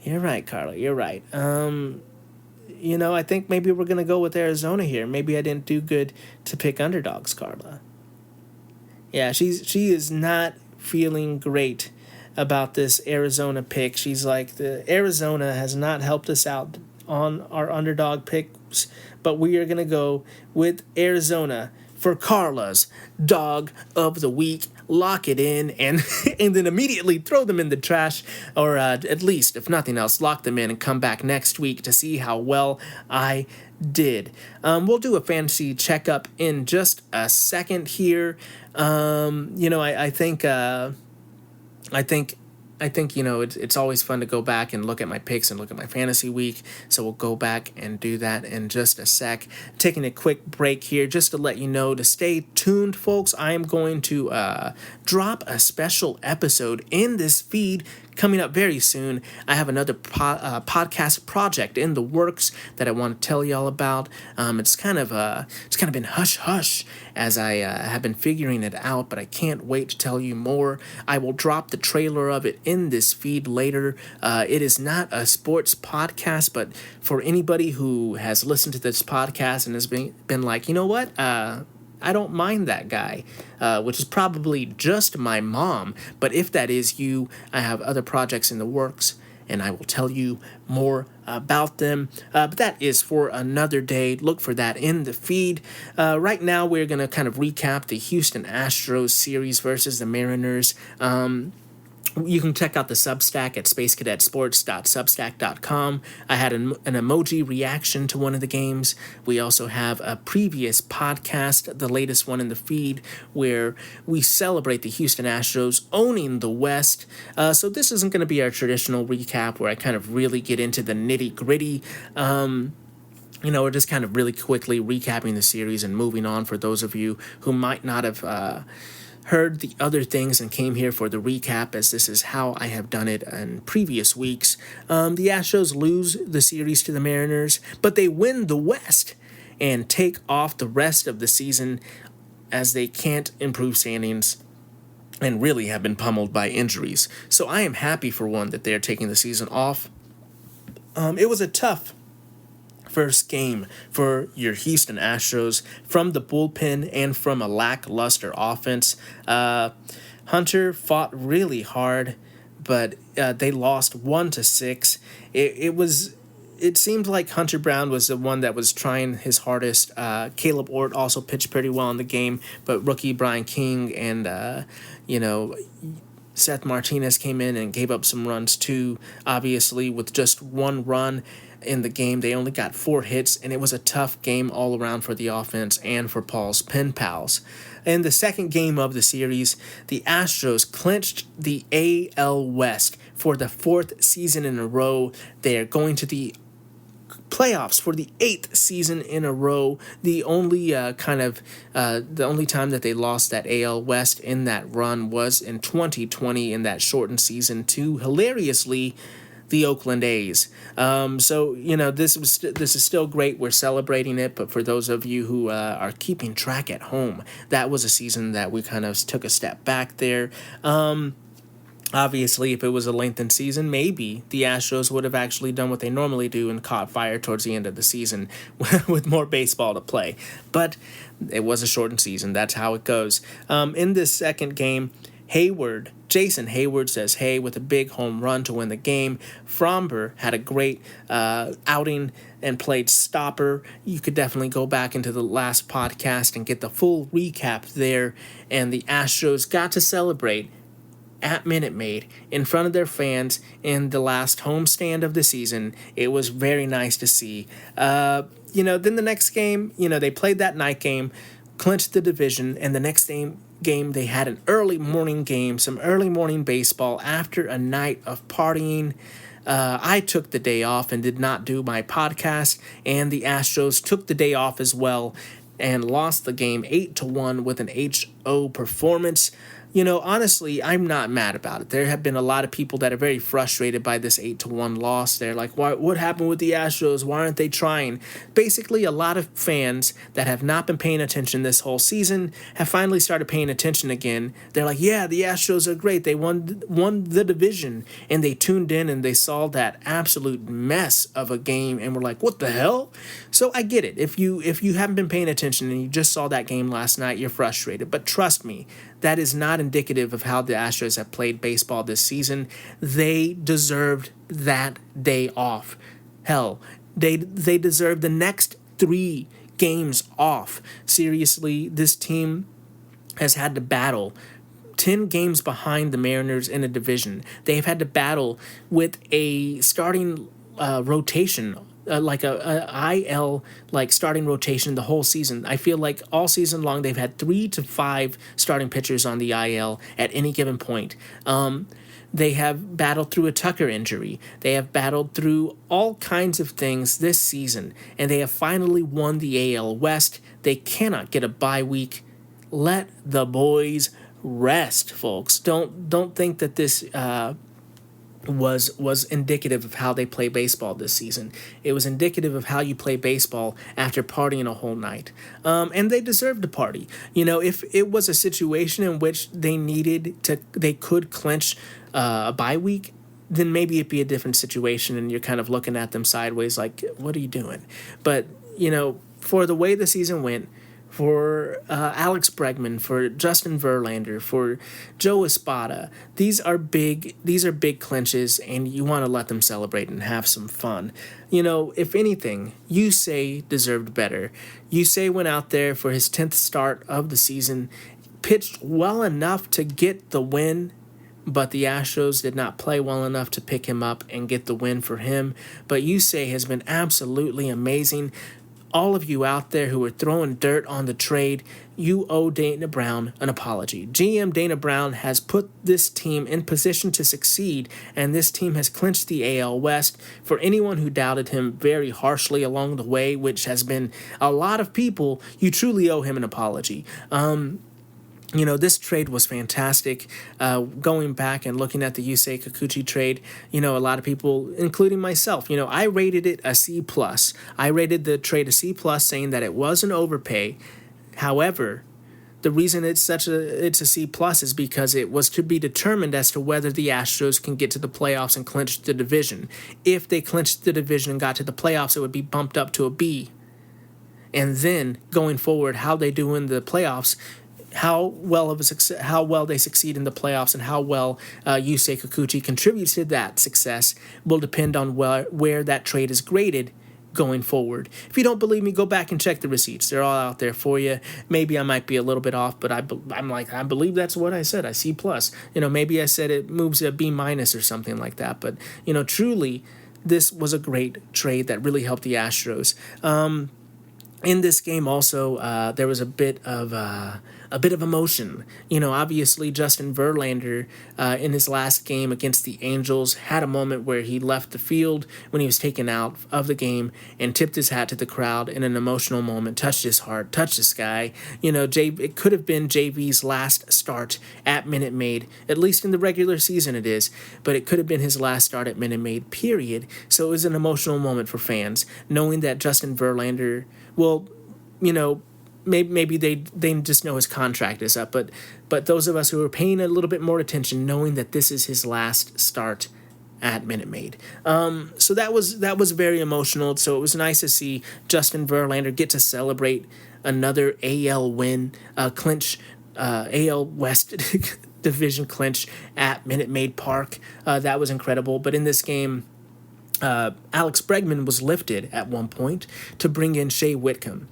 You're right, Carla. You're right. I think maybe we're going to go with Arizona here. Maybe I didn't do good to pick underdogs, Carla. Yeah, she is not feeling great about this Arizona pick. She's like, the Arizona has not helped us out on our underdog picks, but we are going to go with Arizona for Carla's dog of the week. Lock it in and then immediately throw them in the trash, or at least, if nothing else, lock them in and come back next week to see how well I did. We'll do a fantasy checkup in just a second here. I think it's always fun to go back and look at my picks and look at my fantasy week. So we'll go back and do that in just a sec. Taking a quick break here just to let you know to stay tuned, folks. I am going to drop a special episode in this feed coming up very soon. I have another podcast project in the works that I want to tell y'all about. It's kind of been hush hush as I have been figuring it out, but I can't wait to tell you more. I will drop the trailer of it in this feed later. It is not a sports podcast, but for anybody who has listened to this podcast and has been like, you know what, I don't mind that guy, which is probably just my mom. But if that is you, I have other projects in the works, and I will tell you more about them. But that is for another day. Look for that in the feed. Right now, we're going to kind of recap the Houston Astros series versus the Mariners. You can check out the Substack at spacecadetsports.substack.com. I had an emoji reaction to one of the games. We also have a previous podcast, the latest one in the feed, where we celebrate the Houston Astros owning the West. So this isn't going to be our traditional recap where I kind of really get into the nitty-gritty. We're just kind of really quickly recapping the series and moving on for those of you who might not have heard the other things and came here for the recap, as this is how I have done it in previous weeks. The Astros lose the series to the Mariners, but they win the West and take off the rest of the season, as they can't improve standings and really have been pummeled by injuries. So I am happy for one that they're taking the season off. It was a tough first game for your Houston Astros from the bullpen and from a lackluster offense. Hunter fought really hard, but they lost 1-6. It seemed like Hunter Brown was the one that was trying his hardest. Caleb Ort also pitched pretty well in the game, but rookie Brian King and Seth Martinez came in and gave up some runs too. Obviously, with just one run in the game, they only got 4 hits, and it was a tough game all around for the offense and for Paul's pen pals. In the second game of the series, the Astros clinched the AL West for the 4th season in a row. They are going to the playoffs for the 8th season in a row. The only the only time that they lost that AL West in that run was in 2020 in that shortened season to, hilariously, the Oakland A's. This is still great. We're celebrating it, but for those of you who are keeping track at home, that was a season that we kind of took a step back there. Obviously, if it was a lengthened season, maybe the Astros would have actually done what they normally do and caught fire towards the end of the season with more baseball to play. But it was a shortened season. That's how it goes. In this second game, Jason Hayward says hey with a big home run to win the game. Fromber had a great outing and played stopper. You could definitely go back into the last podcast and get the full recap there. And the Astros got to celebrate at Minute Maid in front of their fans in the last homestand of the season. It was very nice to see. Then the next game, they played that night game, clinched the division, and the next game they had an early morning game, some early morning baseball after a night of partying. I took the day off and did not do my podcast, and the Astros took the day off as well and lost the game 8-1 with an HO performance. Honestly, I'm not mad about it. There have been a lot of people that are very frustrated by this 8-1 loss. They're like, what happened with the Astros? Why aren't they trying? Basically, a lot of fans that have not been paying attention this whole season have finally started paying attention again. They're like, yeah, the Astros are great. They won the division. And they tuned in and they saw that absolute mess of a game and were like, what the hell? So I get it. If you haven't been paying attention and you just saw that game last night, you're frustrated. But trust me, that is not indicative of how the Astros have played baseball this season. They deserved that day off. Hell, they deserve the next 3 games off. Seriously, this team has had to battle 10 games behind the Mariners in a division. They've had to battle with a starting rotation, like a IL starting rotation the whole season. I feel like all season long they've had 3 to 5 starting pitchers on the IL at any given point. They have battled through a Tucker injury. They have battled through all kinds of things this season, and they have finally won the AL West. They cannot get a bye week. Let the boys rest, folks. Don't think that this was indicative of how they play baseball this season. It was indicative of how you play baseball after partying a whole night. And they deserved to party. If it was a situation in which they could clinch a bye week, then maybe it'd be a different situation and you're kind of looking at them sideways like, what are you doing? But, for the way the season went, for Alex Bregman, for Justin Verlander, for Joe Espada. These are big clinches, and you want to let them celebrate and have some fun. If anything, Yusei deserved better. Yusei went out there for his 10th start of the season, pitched well enough to get the win, but the Astros did not play well enough to pick him up and get the win for him. But Yusei has been absolutely amazing. All of you out there who are throwing dirt on the trade, you owe Dana Brown an apology. GM Dana Brown has put this team in position to succeed, and this team has clinched the AL West. For anyone who doubted him very harshly along the way, which has been a lot of people, you truly owe him an apology. This trade was fantastic. Going back and looking at the Yusei Kikuchi trade, a lot of people, including myself, I rated it a C plus. I rated the trade a C plus, saying that it was an overpay. However, the reason it's a C plus is because it was to be determined as to whether the Astros can get to the playoffs and clinch the division. If they clinched the division and got to the playoffs, it would be bumped up to a B. And then going forward, how they do in the playoffs, how well they succeed in the playoffs, and how well Yusei Kikuchi contributes to that success will depend on where that trade is graded going forward. If you don't believe me, go back and check the receipts. They're all out there for you. Maybe I might be a little bit off, but I believe that's what I said. I C plus. Maybe I said it moves a B minus or something like that. But truly, this was a great trade that really helped the Astros. In this game, also, there was a bit of emotion. Obviously, Justin Verlander, in his last game against the Angels, had a moment where he left the field when he was taken out of the game and tipped his hat to the crowd in an emotional moment, touched his heart, touched the sky. It could have been JV's last start at Minute Maid, at least in the regular season it is, but it could have been his last start at Minute Maid, period. So it was an emotional moment for fans, knowing that Justin Verlander, well, maybe they just know his contract is up, but those of us who are paying a little bit more attention, knowing that this is his last start at Minute Maid. So that was very emotional. So it was nice to see Justin Verlander get to celebrate another AL win, clinch, AL West division clinch at Minute Maid Park. That was incredible. But in this game, Alex Bregman was lifted at one point to bring in Shea Whitcomb.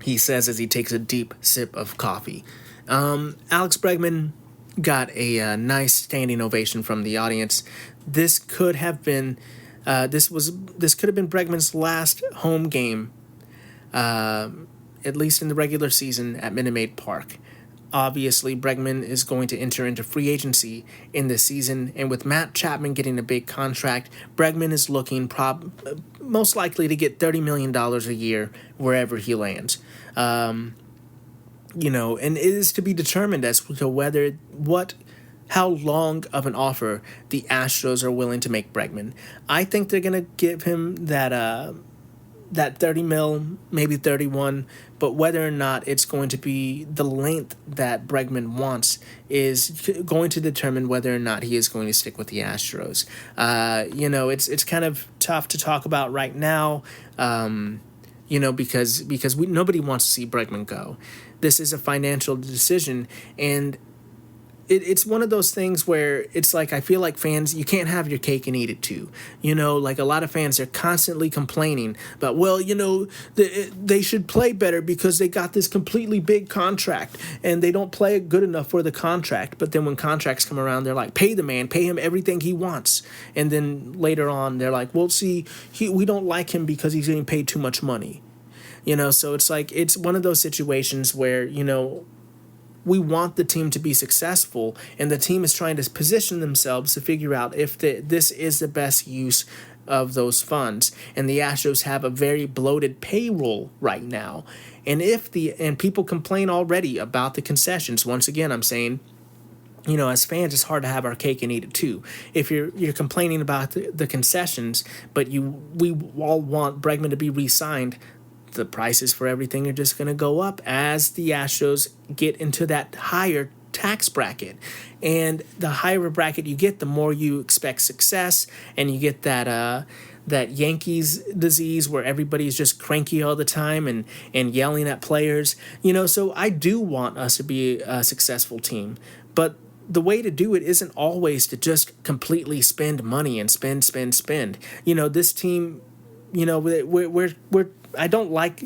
He says as he takes a deep sip of coffee. Alex Bregman got a nice standing ovation from the audience. This could have been Bregman's last home game, at least in the regular season at Minute Maid Park. Obviously, Bregman is going to enter into free agency in this season, and with Matt Chapman getting a big contract, Bregman is looking most likely to get $30 million a year wherever he lands. And it is to be determined as to how long of an offer the Astros are willing to make Bregman. I think they're going to give him that 30 mil, maybe 31, but whether or not it's going to be the length that Bregman wants is going to determine whether or not he is going to stick with the Astros. It's kind of tough to talk about right now, because nobody wants to see Bregman go. This is a financial decision, and it's one of those things where it's like, I feel like fans, you can't have your cake and eat it too. Like a lot of fans are constantly complaining about, they should play better because they got this completely big contract and they don't play good enough for the contract. But then when contracts come around, they're like, pay the man, pay him everything he wants. And then later on, they're like, well, see, we don't like him because he's getting paid too much money. So it's like, it's one of those situations where, we want the team to be successful, and the team is trying to position themselves to figure out if this is the best use of those funds. And the Astros have a very bloated payroll right now. And people complain already about the concessions. Once again, I'm saying, as fans, it's hard to have our cake and eat it too. If you're complaining about the concessions, but we all want Bregman to be re-signed, the prices for everything are just going to go up as the Astros get into that higher tax bracket. And the higher a bracket you get, the more you expect success, and you get that Yankees disease where everybody's just cranky all the time and yelling at players. So I do want us to be a successful team, but the way to do it isn't always to just completely spend money and spend. This team, we're I don't like,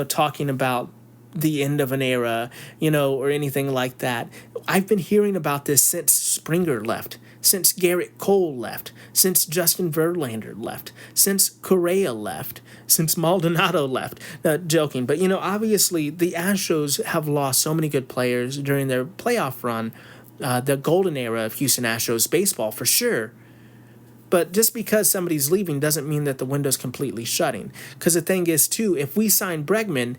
talking about the end of an era, or anything like that. I've been hearing about this since Springer left, since Garrett Cole left, since Justin Verlander left, since Correa left, since Maldonado left. Joking, but, obviously the Astros have lost so many good players during their playoff run, the golden era of Houston Astros baseball for sure. But just because somebody's leaving doesn't mean that the window's completely shutting. Because the thing is, too, if we sign Bregman,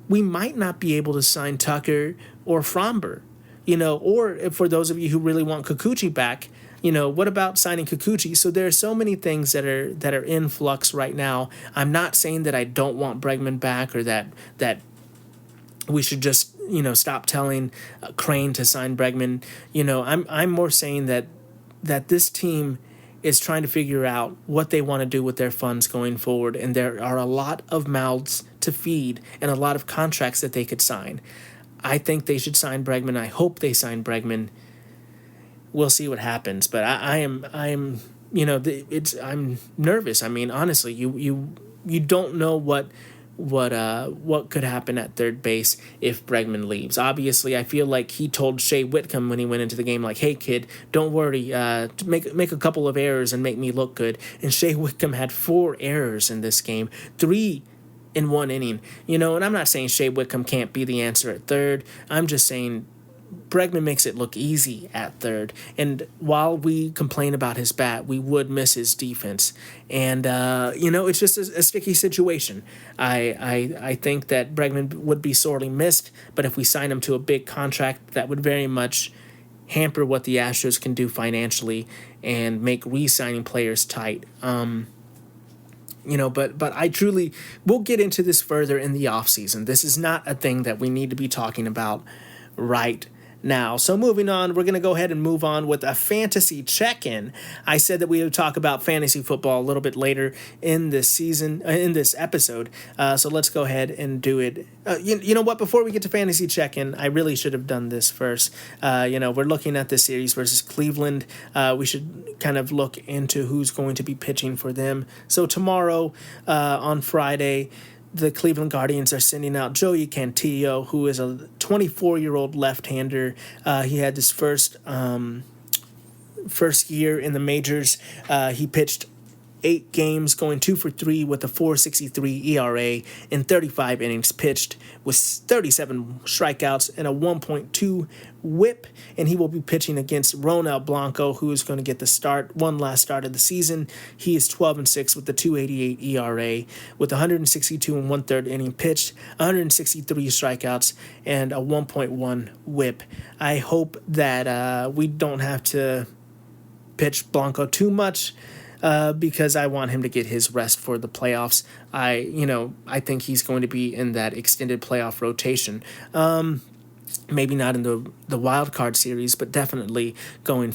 we might not be able to sign Tucker or Fromber, or if for those of you who really want Kikuchi back, what about signing Kikuchi? So there are so many things that are in flux right now. I'm not saying that I don't want Bregman back or that we should just stop telling Crane to sign Bregman. I'm more saying that this team is trying to figure out what they want to do with their funds going forward, and there are a lot of mouths to feed and a lot of contracts that they could sign. I think they should sign Bregman. I hope they sign Bregman. We'll see what happens, but I'm nervous. I mean, honestly, you don't know what could happen at third base if Bregman leaves. Obviously, I feel like he told Shea Whitcomb when he went into the game, like, "Hey kid, don't worry, make a couple of errors and make me look good." And Shea Whitcomb had 4 errors in this game, 3 in 1 inning. And I'm not saying Shea Whitcomb can't be the answer at third. I'm just saying Bregman makes it look easy at third. And while we complain about his bat, we would miss his defense. And, it's just a sticky situation. I think that Bregman would be sorely missed, but if we sign him to a big contract, that would very much hamper what the Astros can do financially and make re-signing players tight. But I truly, we'll get into this further in the offseason. This is not a thing that we need to be talking about right now. So moving on, we're going to go ahead and move on with a fantasy check-in. I said that we would talk about fantasy football a little bit later in this season, in this episode. So let's go ahead and do it. You know what? Before we get to fantasy check-in, I really should have done this first. We're looking at the series versus Cleveland. We should kind of look into who's going to be pitching for them. So tomorrow, on Friday, the Cleveland Guardians are sending out Joey Cantillo, who is a 24-year-old left-hander. He had his first year in the majors. He pitched 8 games, going 2 for 3 with a 4.63 ERA in 35 innings pitched with 37 strikeouts and a 1.2 WHIP. And he will be pitching against Ronel Blanco, who is going to get the one last start of the season. He is 12-6 with a 2.88 ERA with 162 and 1/3 inning pitched, 163 strikeouts, and a 1.1 WHIP. I hope that we don't have to pitch Blanco too much, because I want him to get his rest for the playoffs. I think he's going to be in that extended playoff rotation. Maybe not in the wild card series, but definitely going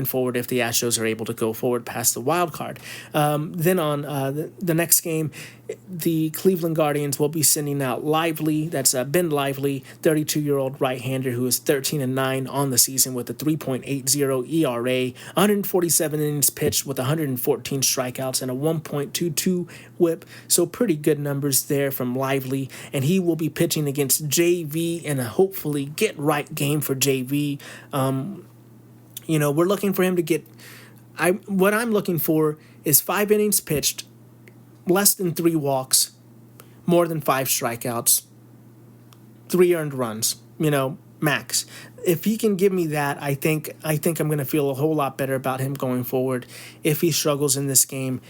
forward if the Astros are able to go forward past the wild card. Then on the next game, the Cleveland Guardians will be sending out Lively. That's Ben Lively, 32-year-old right-hander who is 13-9 on the season with a 3.80 ERA, 147 innings pitched with 114 strikeouts and a 1.22 WHIP. So pretty good numbers there from Lively, and he will be pitching against JV in a hopefully get-right game for JV. We're looking for him to get. What I'm looking for is 5 innings pitched, less than 3 walks, more than 5 strikeouts, 3 earned runs. Max. If he can give me that, I think I'm going to feel a whole lot better about him going forward. If he struggles in this game,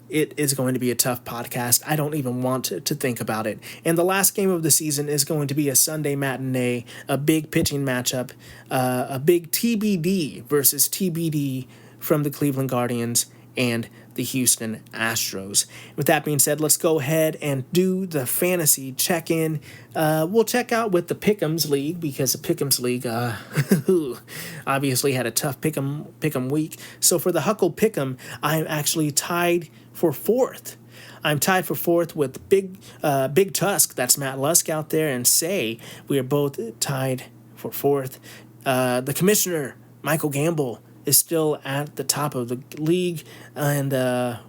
it is going to be a tough podcast. I don't even want to think about it. And the last game of the season is going to be a Sunday matinee, a big pitching matchup, a big TBD versus TBD from the Cleveland Guardians and the Houston Astros. With that being said, let's go ahead and do the fantasy check-in. We'll check out with the Pick'ems League, because the Pick'ems League obviously had a tough Pick'em week. So for the Huckle Pick'em, I'm actually tied for 4th. I'm tied for 4th with Big Tusk. That's Matt Lusk out there, and Say. We are both tied for 4th. The commissioner, Michael Gamble, is still at the top of the league, and I'll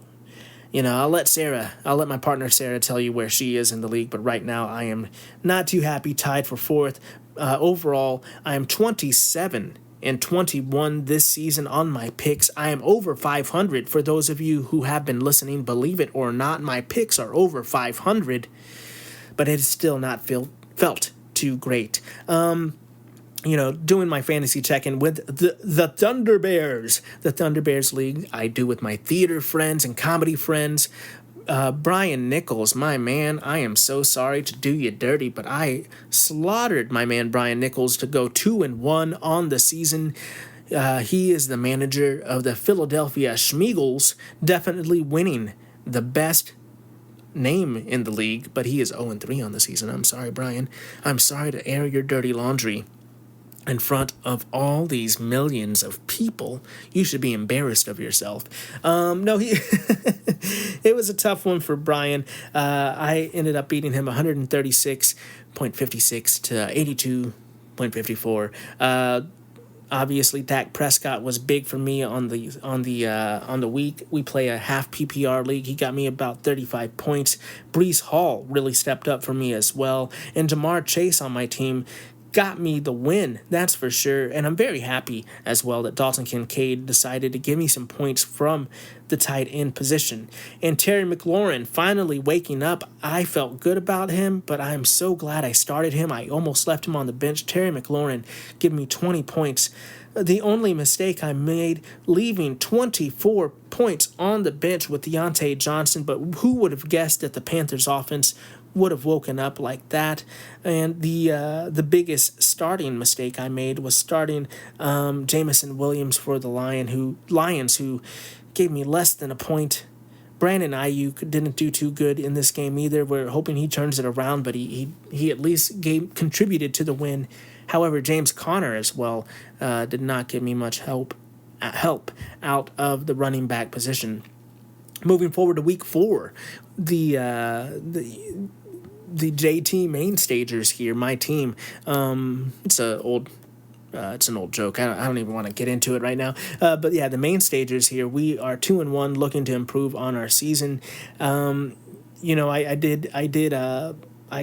let my partner Sarah tell you where she is in the league, but right now I am not too happy, tied for 4th. Overall, I am 27-21 this season on my picks. I am over 500. For those of you who have been listening, believe it or not, my picks are over 500, but it is still not felt too great. Doing my fantasy check-in with the Thunder Bears. The Thunder Bears League I do with my theater friends and comedy friends. Brian Nichols, my man, I am so sorry to do you dirty, but I slaughtered my man Brian Nichols to go 2-1 on the season. He is the manager of the Philadelphia Schmeagles, definitely winning the best name in the league, but he is 0-3 on the season. I'm sorry, Brian. I'm sorry to air your dirty laundry in front of all these millions of people. You should be embarrassed of yourself. No, he it was a tough one for Brian. I ended up beating him 136.56 to 82.54. Obviously, Dak Prescott was big for me on the week. We play a half PPR league. He got me about 35 points. Breece Hall really stepped up for me as well, and Jamar Chase on my team got me the win, that's for sure. And I'm very happy as well that Dalton Kincaid decided to give me some points from the tight end position. And Terry McLaurin finally waking up. I felt good about him, but I'm so glad I started him. I almost left him on the bench. Terry McLaurin giving me 20 points. The only mistake I made, leaving 24 points on the bench with Deontay Johnson, but who would have guessed that the Panthers offense would have woken up like that? And the biggest starting mistake I made was starting Jamison Williams for the Lions, who gave me less than a point. Brandon Ayuk didn't do too good in this game either. We're hoping he turns it around, but he at least contributed to the win. However, James Conner as well did not give me much help out of the running back position. Moving forward to week 4, the JT main stagers here, my team. It's an old joke. I don't even want to get into it right now. But yeah, the main stagers here, we are 2-1, looking to improve on our season. I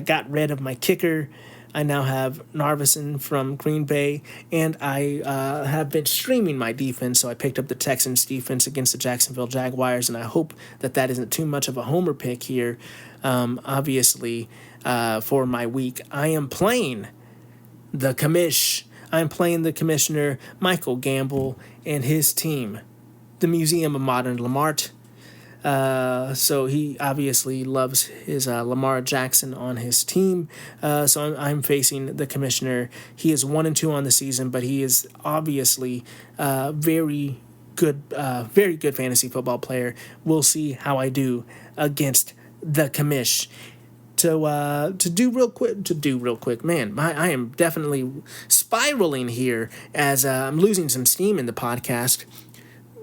got rid of my kicker. I now have Narvison from Green Bay, and I have been streaming my defense, so I picked up the Texans defense against the Jacksonville Jaguars, and I hope that isn't too much of a homer pick here. Obviously, for my week, I am playing the commissioner, Michael Gamble, and his team, the Museum of Modern Lamart. So he obviously loves his Lamar Jackson on his team. So I'm facing the commissioner. He is 1-2 on the season, but he is obviously very good fantasy football player. We'll see how I do against the commish. To do real quick, man, I am definitely spiraling here as I'm losing some steam in the podcast.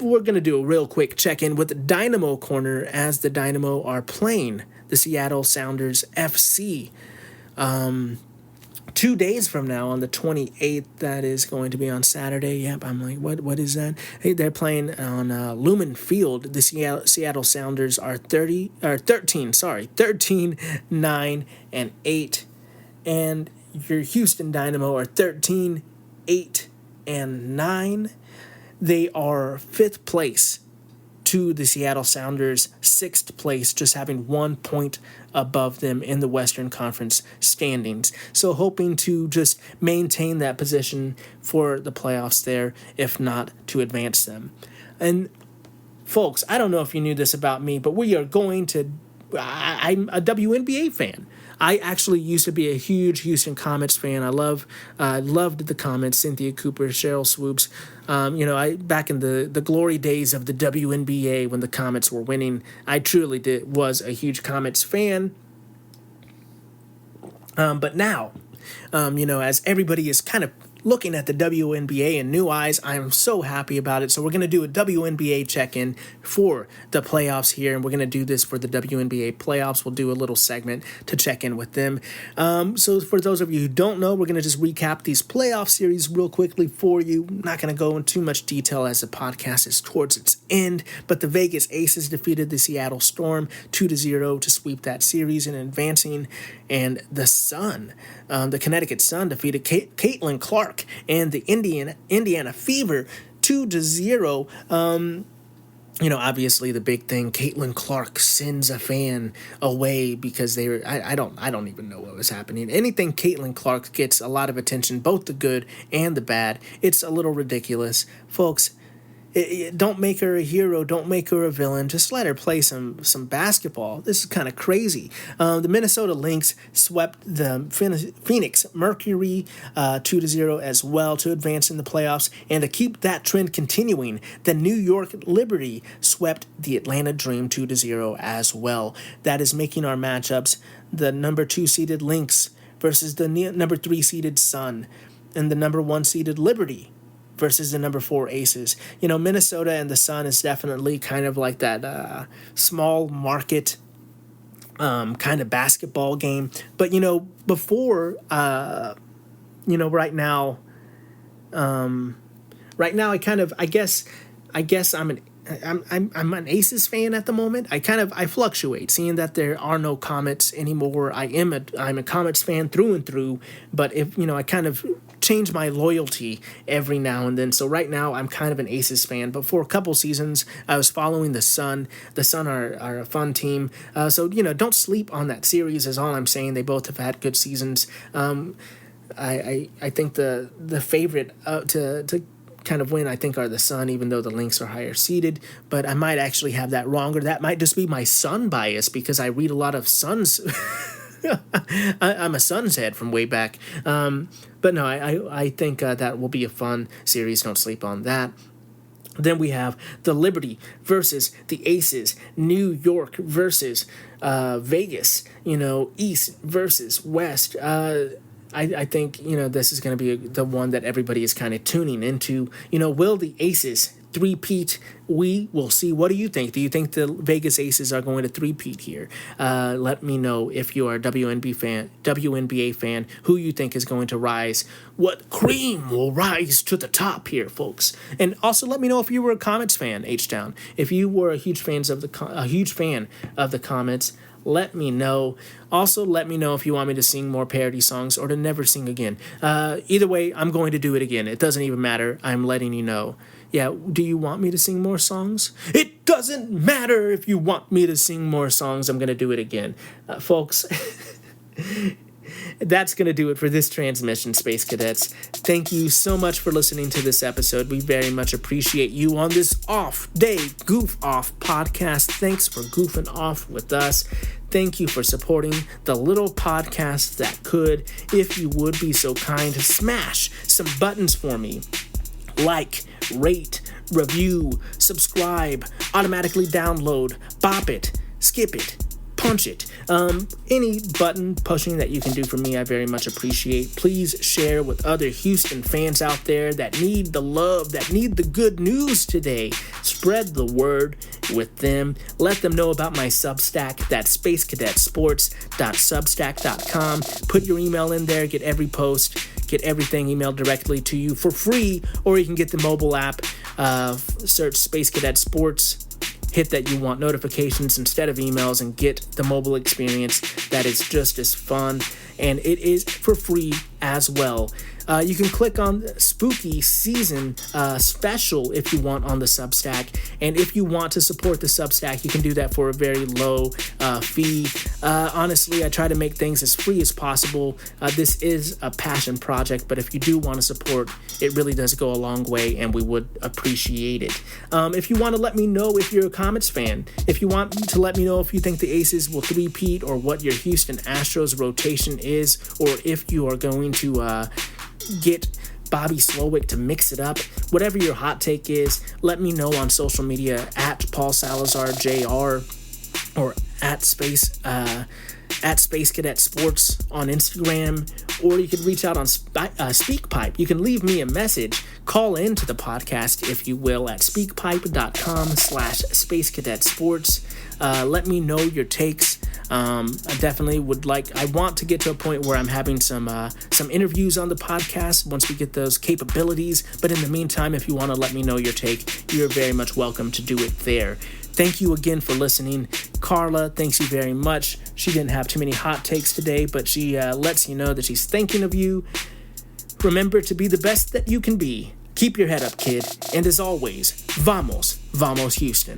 We're going to do a real quick check-in with the Dynamo corner as the Dynamo are playing the Seattle Sounders FC. 2 days from now, on the 28th, that is going to be on Saturday. Yep, I'm like, what is that? Hey, they're playing on Lumen Field. The Seattle Sounders are 13-9-8, and your Houston Dynamo are 13-8-9. They are 5th place to the Seattle Sounders, 6th place, just having 1 point above them in the Western Conference standings. So hoping to just maintain that position for the playoffs there, if not to advance them. And folks, I don't know if you knew this about me, but I'm a WNBA fan. I actually used to be a huge Houston Comets fan. I loved the Comets, Cynthia Cooper, Cheryl Swoops. Back in the glory days of the WNBA when the Comets were winning, I truly was a huge Comets fan. But now, as everybody is kind of looking at the WNBA in new eyes, I am so happy about it. So we're going to do a WNBA check-in for the playoffs here, and we're going to do this for the WNBA playoffs. We'll do a little segment to check in with them. So for those of you who don't know, we're going to just recap these playoff series real quickly for you. I'm not going to go into too much detail as the podcast is towards its end, but the Vegas Aces defeated the Seattle Storm 2-0 to sweep that series in advancing, and the Sun, the Connecticut Sun, defeated Caitlin Clark and the Indiana Fever 2-0. Obviously the big thing, Caitlin Clark sends a fan away because they were, I don't even know what was happening. Anything Caitlin Clark gets a lot of attention, both the good and the bad. It's a little ridiculous. Folks, don't make her a hero. Don't make her a villain. Just let her play some basketball. This is kind of crazy. The Minnesota Lynx swept the Phoenix Mercury 2-0 as well to advance in the playoffs. And to keep that trend continuing, the New York Liberty swept the Atlanta Dream 2-0 as well. That is making our matchups the number 2 seeded Lynx versus the number 3 seeded Sun, and the number 1 seeded Liberty versus the number 4 Aces. Minnesota and the Sun is definitely kind of like that small market kind of basketball game. But, before, right now, I guess I'm an Aces fan at the moment. I fluctuate, seeing that there are no Comets anymore. I'm a Comets fan through and through, but I kind of change my loyalty every now and then. So right now I'm kind of an Aces fan, but for a couple seasons I was following the Sun. The Sun are a fun team. So don't sleep on that series is all I'm saying. They both have had good seasons. I think the favorite to kind of win, I think, are the Sun, even though the Lynx are higher seeded. But I might actually have that wrong, or that might just be my Sun bias because I read a lot of Suns. I'm a Suns head from way back. But no, I think that will be a fun series. Don't sleep on that. Then we have the Liberty versus the Aces, New York versus Vegas, East versus West. I think, this is going to be the one that everybody is kind of tuning into. Will the Aces three-peat? We will see. What do you think? Do you think the Vegas Aces are going to three-peat here? Let me know if you are a WNBA fan, who you think is going to rise. What cream will rise to the top here, folks? And also let me know if you were a Comets fan, H-Town. If you were a huge fan of the Comets, let me know. Also, let me know if you want me to sing more parody songs or to never sing again. Either way, I'm going to do it again. It doesn't even matter. I'm letting you know. Yeah, do you want me to sing more songs? It doesn't matter if you want me to sing more songs. I'm going to do it again. Folks, that's going to do it for this transmission, Space Cadets. Thank you so much for listening to this episode. We very much appreciate you on this off-day Goof Off podcast. Thanks for goofing off with us. Thank you for supporting the little podcast that could. If you would be so kind to smash some buttons for me. Like, rate, review, subscribe, automatically download, bop it, skip it, punch it. Any button pushing that you can do for me, I very much appreciate. Please share with other Houston fans out there that need the love, that need the good news today. Spread the word with them. Let them know about my Substack. That's spacecadetsports.substack.com. Put your email in there. Get every post. Get everything emailed directly to you for free. Or you can get the mobile app. Search Space Cadet Sports. Hit that you want notifications instead of emails and get the mobile experience that is just as fun, and it is for free as well. You can click on the Spooky Season Special if you want on the Substack, and if you want to support the Substack, you can do that for a very low fee. Honestly, I try to make things as free as possible. This is a passion project, but if you do want to support, it really does go a long way, and we would appreciate it. If you want to let me know if you're a Comets fan, if you want to let me know if you think the Aces will three-peat or what your Houston Astros rotation is, or if you are going to get Bobby Slowick to mix it up, whatever your hot take is, let me know on social media at Paul Salazar Jr. or at Space Cadet Sports on Instagram, or you can reach out on SpeakPipe. You can leave me a message. Call into the podcast, if you will, at speakpipe.com/Space Cadet Sports. Let me know your takes. I definitely I want to get to a point where I'm having some interviews on the podcast once we get those capabilities. But in the meantime, if you want to let me know your take, you're very much welcome to do it there. Thank you again for listening. Carla, thanks you very much. She didn't have too many hot takes today, but she lets you know that she's thinking of you. Remember to be the best that you can be. Keep your head up, kid. And as always, vamos Houston.